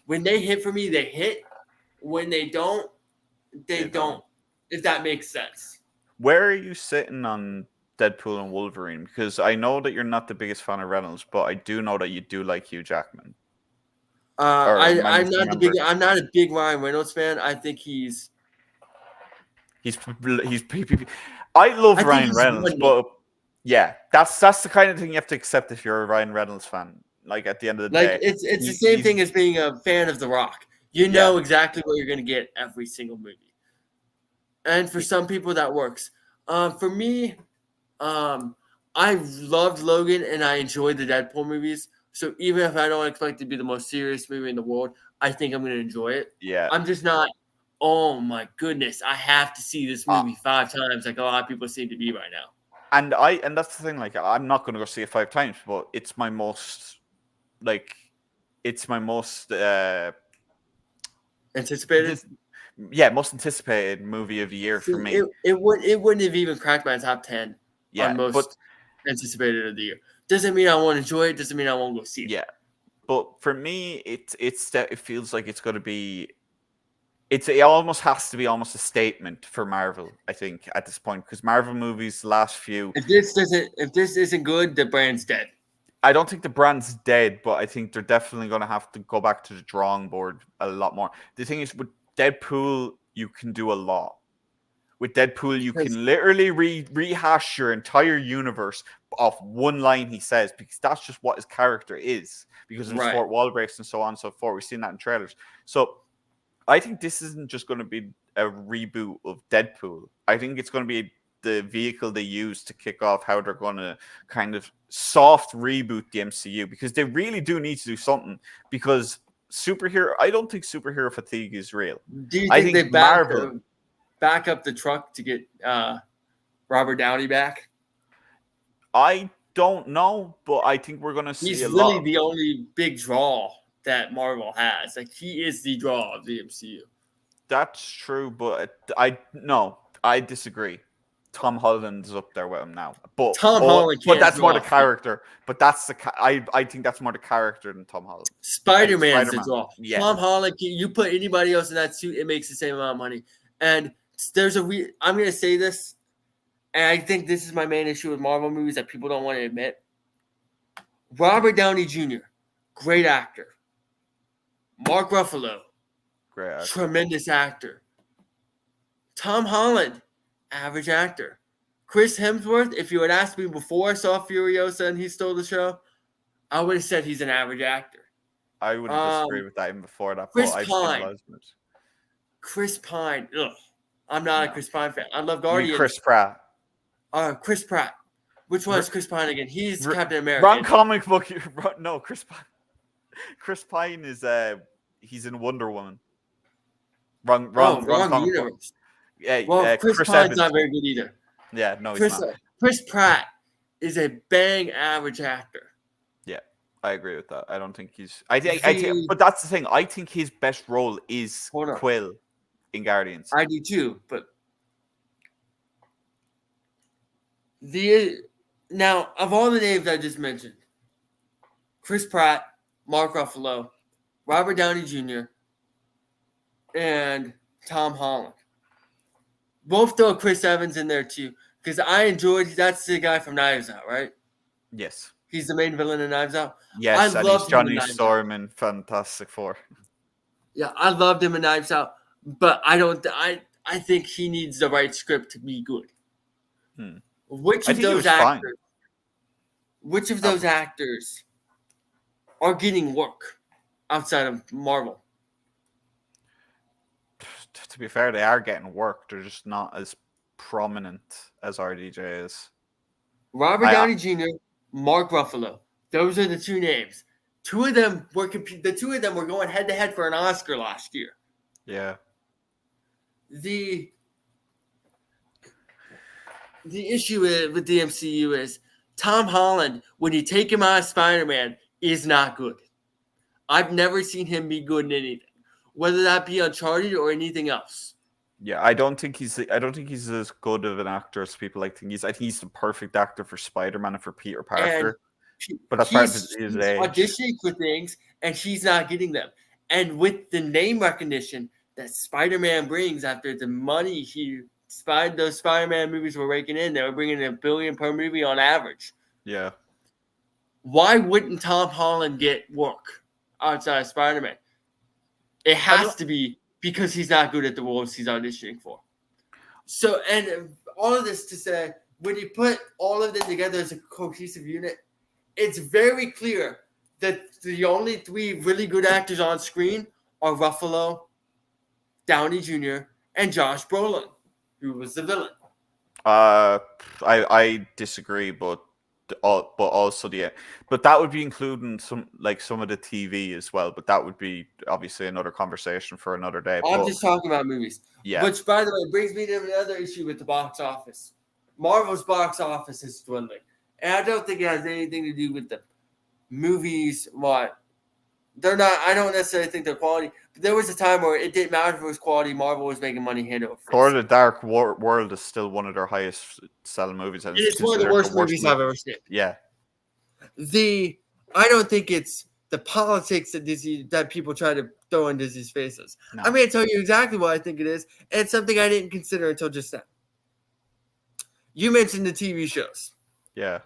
Speaker 2: When they hit for me, they hit. When they don't, they
Speaker 1: They don't.
Speaker 2: don't. If that makes sense.
Speaker 1: Where are you sitting on Deadpool and Wolverine? Because I know that you're not the biggest fan of Reynolds, but I do know that you do like Hugh Jackman. Or am I misremembering?
Speaker 2: I'm not a big Ryan Reynolds fan. I think
Speaker 1: He's I love
Speaker 2: I think
Speaker 1: Ryan
Speaker 2: he's
Speaker 1: Reynolds,
Speaker 2: one note.
Speaker 1: but yeah, that's the kind of thing you have to accept if you're a Ryan Reynolds fan. Like at the end of the
Speaker 2: Like
Speaker 1: day,
Speaker 2: it's the same
Speaker 1: he's
Speaker 2: thing as being a fan of The Rock. You
Speaker 1: yeah,
Speaker 2: know exactly what you're gonna get every single movie. And for
Speaker 1: he,
Speaker 2: some people that works. For me, I loved Logan and I enjoyed the Deadpool movies. So even if I don't expect it to be the most serious movie in the world, I think I'm gonna enjoy it.
Speaker 1: yeah.
Speaker 2: I'm just not. Oh my goodness! I have to see this
Speaker 1: Uh,
Speaker 2: movie 5 times, like a lot of people seem to be right now.
Speaker 1: and that's the thing. Like I'm not going to go see it 5 times, but it's my most like it's my most
Speaker 2: Anticipated?
Speaker 1: this yeah most anticipated movie of the year
Speaker 2: See,
Speaker 1: for me.
Speaker 2: it wouldn't have even cracked my top 10
Speaker 1: Yeah,
Speaker 2: on
Speaker 1: but
Speaker 2: most anticipated of the year. Doesn't mean I won't enjoy it. Doesn't mean I won't go see it.
Speaker 1: yeah, but for me, it's that it feels like it's going to be. It almost has to be almost a statement for Marvel, I think, at this point, because Marvel movies, the last few,
Speaker 2: If this isn't good, the brand's dead.
Speaker 1: I don't think the brand's dead, but I think they're definitely going to have to go back to the drawing board a lot more. The thing is, with Deadpool, you can do a lot. With Deadpool, you
Speaker 2: Because
Speaker 1: can literally rehash your entire universe off one line he says, because that's just what his character is, because of his
Speaker 2: right,
Speaker 1: fourth wall breaks and so on and so forth. We've seen that in trailers. So I think this isn't just going to be a reboot of Deadpool. I think it's going to be the vehicle they use to kick off how they're going to kind of soft reboot the MCU, because they really do need to do something, because I don't think superhero fatigue is real.
Speaker 2: do you
Speaker 1: I
Speaker 2: think
Speaker 1: think
Speaker 2: they
Speaker 1: Marvel,
Speaker 2: back up the truck to get Robert Downey back?
Speaker 1: I don't know, but I think we're going to see
Speaker 2: He's
Speaker 1: a
Speaker 2: really
Speaker 1: lot.
Speaker 2: the only big draw that Marvel has. Like he is the draw of the MCU.
Speaker 1: That's true, but I no, I disagree. Tom Holland's up there with him now. But
Speaker 2: Tom Holland
Speaker 1: but
Speaker 2: can't
Speaker 1: that's more
Speaker 2: draw
Speaker 1: the
Speaker 2: feet.
Speaker 1: character. But that's I think that's more the character than Tom Holland.
Speaker 2: Spider-Man's the draw.
Speaker 1: Yeah.
Speaker 2: Tom Holland, you put anybody else in that suit, it makes the same amount of money. And there's I'm going to say this, and I think this is my main issue with Marvel movies that people don't want to admit. Robert Downey Jr., great actor. Mark Ruffalo,
Speaker 1: Great actor.
Speaker 2: tremendous actor. Tom Holland, average actor. Chris Hemsworth, if you had asked me before I saw Furiosa and he stole the show, I would have said he's an average actor.
Speaker 1: I would disagree with that even before that.
Speaker 2: Chris
Speaker 1: but
Speaker 2: Pine. Chris Pine. Ugh. I'm not a Chris Pine fan. I love Guardians.
Speaker 1: Chris Pratt.
Speaker 2: Chris Pratt. Which one is Chris Pine again? He's Captain America.
Speaker 1: Wrong comic book. No, Chris Pine. Chris Pine is he's in Wonder Woman. Wrong comic book. Yeah,
Speaker 2: well, Chris Pine's
Speaker 1: Evans.
Speaker 2: not very good either.
Speaker 1: Yeah, no, he's not.
Speaker 2: Chris Pratt is a bang average actor.
Speaker 1: Yeah, I agree with that. I don't think he's. I think, but that's the thing. I think his best role is Quill in Guardians.
Speaker 2: I do too, but now of all the names I just mentioned, Chris Pratt, Mark Ruffalo, Robert Downey Jr., and Tom Holland. Both throw Chris Evans in there too, because I enjoyed. That's the guy from Knives Out, right?
Speaker 1: Yes.
Speaker 2: He's the main villain in Knives Out.
Speaker 1: Yes, and he's Johnny Storm in Fantastic Four.
Speaker 2: Yeah, I loved him in Knives Out, but I don't. I think he needs the right script to be good. Which of those actors? Which of those actors are getting work outside of Marvel?
Speaker 1: To be fair, they are getting work. They're just not as prominent as RDJ is.
Speaker 2: Robert Downey Jr., Mark Ruffalo. Those are the two names. Two of them were the two of them were going head to head for an Oscar last year.
Speaker 1: Yeah.
Speaker 2: The issue with the MCU is Tom Holland, when you take him out of Spider-Man, is not good. I've never seen him be good in anything, whether that be Uncharted or anything else.
Speaker 1: Yeah, I don't think he's as good of an actor as people like to think he's. I think he's the perfect actor for Spider-Man and for Peter Parker. But that's part of his age.
Speaker 2: Auditioning for things, and he's not getting them. And with the name recognition that Spider-Man brings after the money those Spider-Man movies were raking in, they were bringing in $1 billion per movie on average.
Speaker 1: Yeah.
Speaker 2: Why wouldn't Tom Holland get work outside of Spider-Man? It has to be because he's not good at the roles he's auditioning for. So, and all of this to say, when you put all of them together as a cohesive unit, it's very clear that the only three really good actors on screen are Ruffalo, Downey Jr., and Josh Brolin, who was the villain.
Speaker 1: I disagree, but that would be including some of the TV as well. But that would be obviously another conversation for another day.
Speaker 2: I'm just talking about movies.
Speaker 1: Yeah.
Speaker 2: Which, by the way, brings me to another issue with the box office. Marvel's box office is dwindling. And I don't think it has anything to do with the movies. They're not. I don't necessarily think they're quality. But there was a time where it didn't matter if it was quality. Marvel was making money hand over fist.
Speaker 1: Thor: The Dark World is still one of their highest selling movies. And
Speaker 2: it's one of the worst movies I've ever seen.
Speaker 1: Yeah.
Speaker 2: I don't think it's the politics that people try to throw in Disney's faces. No. I'm going to tell you exactly what I think it is. And it's something I didn't consider until just now. You mentioned the TV shows.
Speaker 1: Yeah.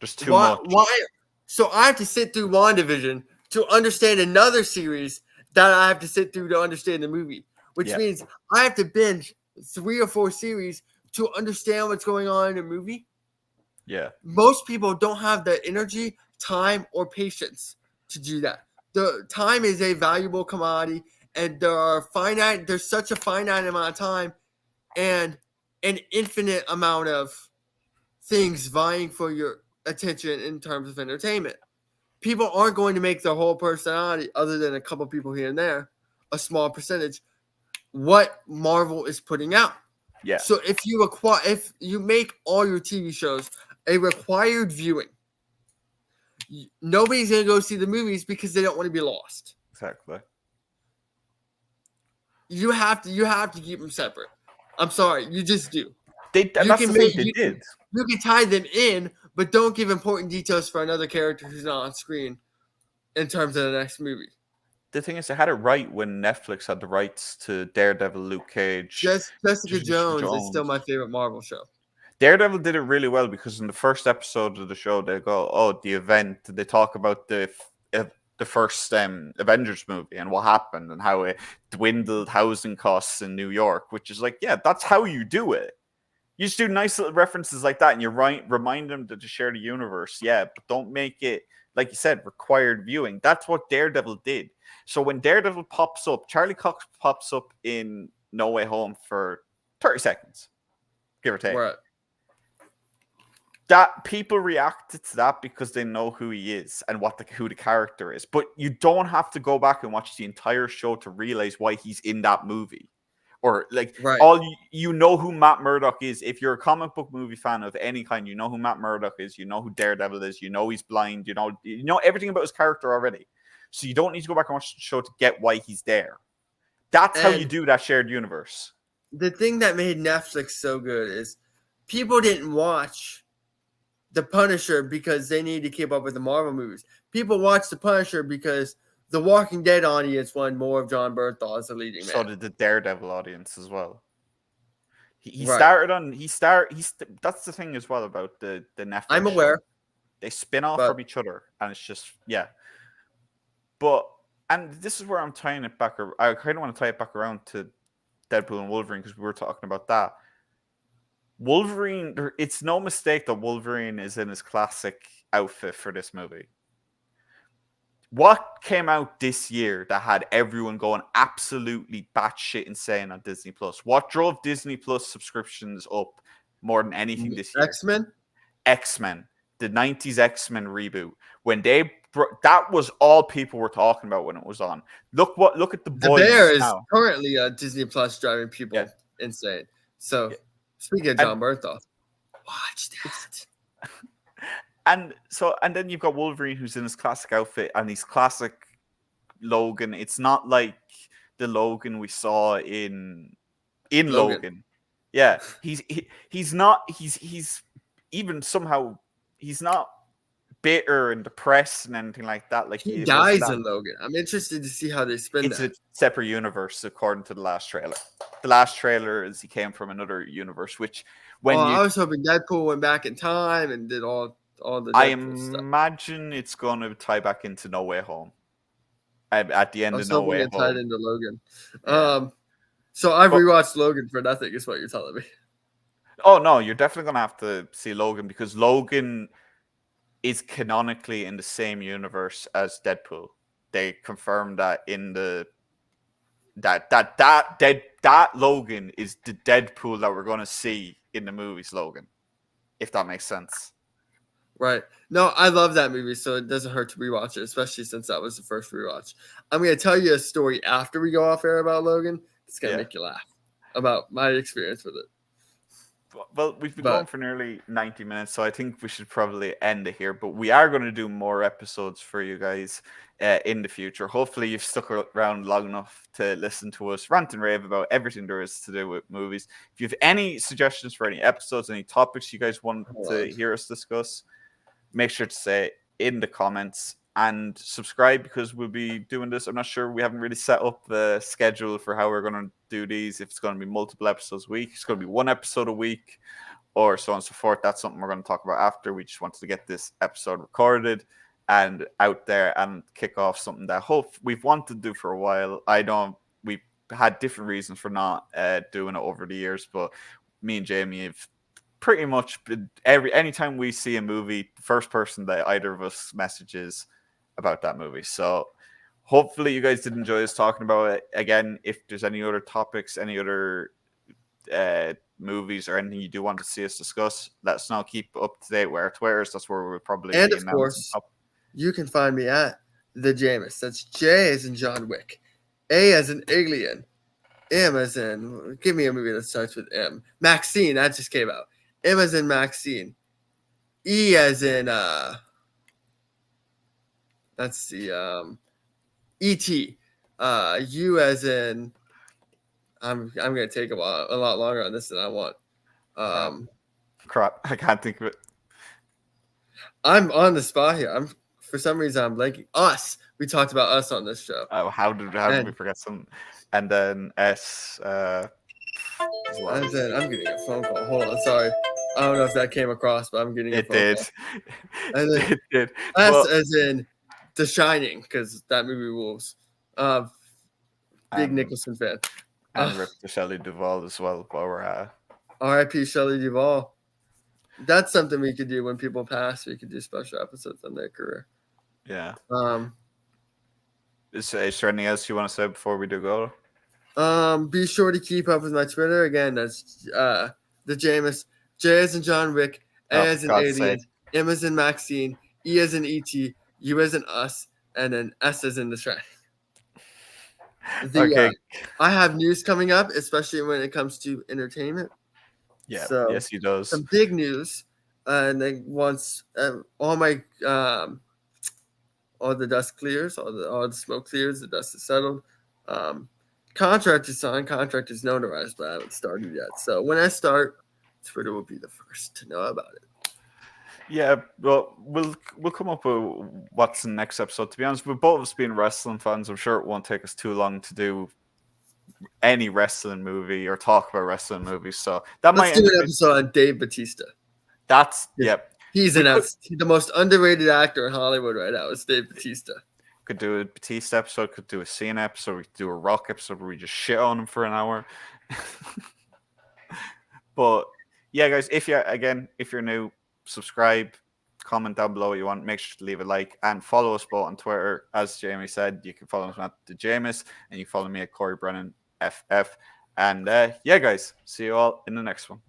Speaker 1: There's too much.
Speaker 2: Why? So I have to sit through WandaVision to understand another series that I have to sit through to understand the movie, which means I have to binge 3 or 4 series to understand what's going on in a movie.
Speaker 1: Yeah.
Speaker 2: Most people don't have the energy, time, or patience to do that. The time is a valuable commodity, and there's such a finite amount of time and an infinite amount of things vying for your attention in terms of entertainment. People aren't going to make their whole personality, other than a couple people here and there, a small percentage, what Marvel is putting out.
Speaker 1: Yeah.
Speaker 2: So if you make all your TV shows a required viewing, nobody's going to go see the movies because they don't want to be lost.
Speaker 1: Exactly.
Speaker 2: You have to keep them separate. I'm sorry, you just do.
Speaker 1: That's the thing they did.
Speaker 2: You can tie them in, but don't give important details for another character who's not on screen in terms of the next movie.
Speaker 1: The thing is, they had it right when Netflix had the rights to Daredevil, Luke Cage,
Speaker 2: Jessica
Speaker 1: Jessica
Speaker 2: Jones is still
Speaker 1: Jones.
Speaker 2: my favorite Marvel show.
Speaker 1: Daredevil did it really well because in the first episode of the show, they go, "Oh, the event." They talk about the first Avengers movie and what happened and how it dwindled housing costs in New York, which is like, yeah, that's how you do it. You just do nice little references like that, and you remind them to share the universe, yeah, but don't make it, like you said, required viewing. That's what Daredevil did. So when Daredevil pops up, Charlie Cox pops up in No Way Home for 30 seconds, give or take.
Speaker 2: Right.
Speaker 1: That people reacted to that because they know who he is and who the character is. But you don't have to go back and watch the entire show to realize why he's in that movie. Or like
Speaker 2: Right.
Speaker 1: you know who Matt Murdock is. If you're a comic book movie fan of any kind, you know who Matt Murdock is. You know who Daredevil is. You know he's blind. You know everything about his character already. So you don't need to go back and watch the show to get why he's there. That's how you do that shared universe.
Speaker 2: The thing that made Netflix so good is people didn't watch The Punisher because they need to keep up with the Marvel movies. People watched The Punisher because the Walking Dead audience wanted more of John Bernthal as a leading man.
Speaker 1: So did the Daredevil audience as well. He
Speaker 2: Right.
Speaker 1: started on. That's the thing as well about the Netflix.
Speaker 2: I'm aware.
Speaker 1: Show. They spin off from each other, and it's just and this is where I'm tying it back. I kind of want to tie it back around to Deadpool and Wolverine because we were talking about that. Wolverine, it's no mistake that Wolverine is in his classic outfit for this movie. What came out this year that had everyone going absolutely batshit insane on Disney Plus? What drove Disney Plus subscriptions up more than anything this year? X-Men, the 90s X-Men reboot. When that was all people were talking about when it was on. Look at the Boys.
Speaker 2: The Bear is currently Disney Plus driving people insane. So speaking of John Bernthal, watch that.
Speaker 1: And then you've got Wolverine who's in his classic outfit and his classic Logan. It's not like the Logan we saw in Logan. Yeah, he's even somehow he's not bitter and depressed and anything like that. Like
Speaker 2: he dies in Logan. I'm interested to see how they spin
Speaker 1: that.
Speaker 2: It's
Speaker 1: a separate universe according to the last trailer. The last trailer is he came from another universe, which
Speaker 2: I was hoping Deadpool went back in time and did all the Deadpool
Speaker 1: I imagine
Speaker 2: stuff.
Speaker 1: It's going to tie back into No Way Home. At the end of No Way Home.
Speaker 2: Tied into Logan. Yeah. So I've rewatched Logan for nothing, is what you're telling me.
Speaker 1: Oh no, you're definitely gonna have to see Logan because Logan is canonically in the same universe as Deadpool. They confirmed that in the that Logan is the Deadpool that we're gonna see in the movies Logan, if that makes sense.
Speaker 2: Right. No, I love that movie, so it doesn't hurt to rewatch it, especially since that was the first rewatch. I'm going to tell you a story after we go off air about Logan. It's going to make you laugh about my experience with it.
Speaker 1: Well, we've been going for nearly 90 minutes, so I think we should probably end it here. But we are going to do more episodes for you guys in the future. Hopefully, you've stuck around long enough to listen to us rant and rave about everything there is to do with movies. If you have any suggestions for any episodes, any topics you guys want to hear us discuss, make sure to say in the comments and subscribe because we'll be doing this. I'm not sure. We haven't really set up the schedule for how we're going to do these. If it's going to be multiple episodes a week, it's going to be one episode a week or so on and so forth. That's something we're going to talk about after. We just wanted to get this episode recorded and out there and kick off something that we've wanted to do for a while. We've had different reasons for not doing it over the years, but me and Jamie have pretty much anytime we see a movie, the first person that either of us messages about that movie. So hopefully you guys did enjoy us talking about it. Again, if there's any other topics, any other movies or anything you do want to see us discuss, let us know. Keep up to date with our Twitters. That's where we'll probably
Speaker 2: and of course you can find me at the Jamis. That's J as in John Wick, A as in Alien, M as in give me a movie that starts with M. Maxine, that just came out. M as in Maxine. E as in let's see, E.T. U as in I'm gonna take a lot longer on this than I want. Um,
Speaker 1: Crap, I can't think of it.
Speaker 2: I'm on the spot here. I'm for some reason I'm blanking. Us. We talked about Us on this show.
Speaker 1: Oh, how did we
Speaker 2: And
Speaker 1: forget some? And then S. There's a lot
Speaker 2: and
Speaker 1: of-
Speaker 2: then I'm getting a phone call. Hold on, sorry. I don't know if that came across, but I'm getting a
Speaker 1: It
Speaker 2: phone
Speaker 1: did.
Speaker 2: call. And then
Speaker 1: It did.
Speaker 2: S
Speaker 1: But
Speaker 2: as in The Shining, because that movie rules. Big
Speaker 1: and
Speaker 2: Nicholson fan.
Speaker 1: and Rip to Shelley Duvall as well. While we're
Speaker 2: R.I.P. Shelley Duvall. That's something we could do when people pass. We could do special episodes on their career.
Speaker 1: yeah.
Speaker 2: Um,
Speaker 1: Is there anything else you want to say before we do go?
Speaker 2: Be sure to keep up with my Twitter. Again, that's the Jameis. J as in John Wick, A
Speaker 1: Oh,
Speaker 2: as
Speaker 1: for
Speaker 2: in
Speaker 1: God's sake.
Speaker 2: Alien, M as in Maxine, E as in ET, U as in Us, and then S as in the Shrek.
Speaker 1: Okay.
Speaker 2: I have news coming up, especially when it comes to entertainment.
Speaker 1: Yeah.
Speaker 2: So
Speaker 1: Yes, he does.
Speaker 2: some big news. And then once all my all the dust clears, all the smoke clears, the dust is settled. Contract is signed, contract is notarized, but I haven't started yet. So when I start, Twitter will be the first to know about it.
Speaker 1: Yeah, well, we'll come up with what's the next episode. To be honest, with both of us being wrestling fans, I'm sure it won't take us too long to do any wrestling movie or talk about wrestling movies. So that
Speaker 2: Let's
Speaker 1: might
Speaker 2: do
Speaker 1: end
Speaker 2: an
Speaker 1: up.
Speaker 2: episode on Dave Bautista.
Speaker 1: That's yep.
Speaker 2: He's
Speaker 1: We
Speaker 2: the most underrated actor in Hollywood right now. It's Dave Bautista.
Speaker 1: Could do a Batista episode, could do a Cena episode, we could do a Rock episode where we just shit on him for an hour. But yeah, guys, if you're new, subscribe, comment down below what you want. Make sure to leave a like and follow us both on Twitter. As Jamie said, you can follow us at the Jameis, and you follow me at Corey Brennan FF. And yeah, guys, see you all in the next one.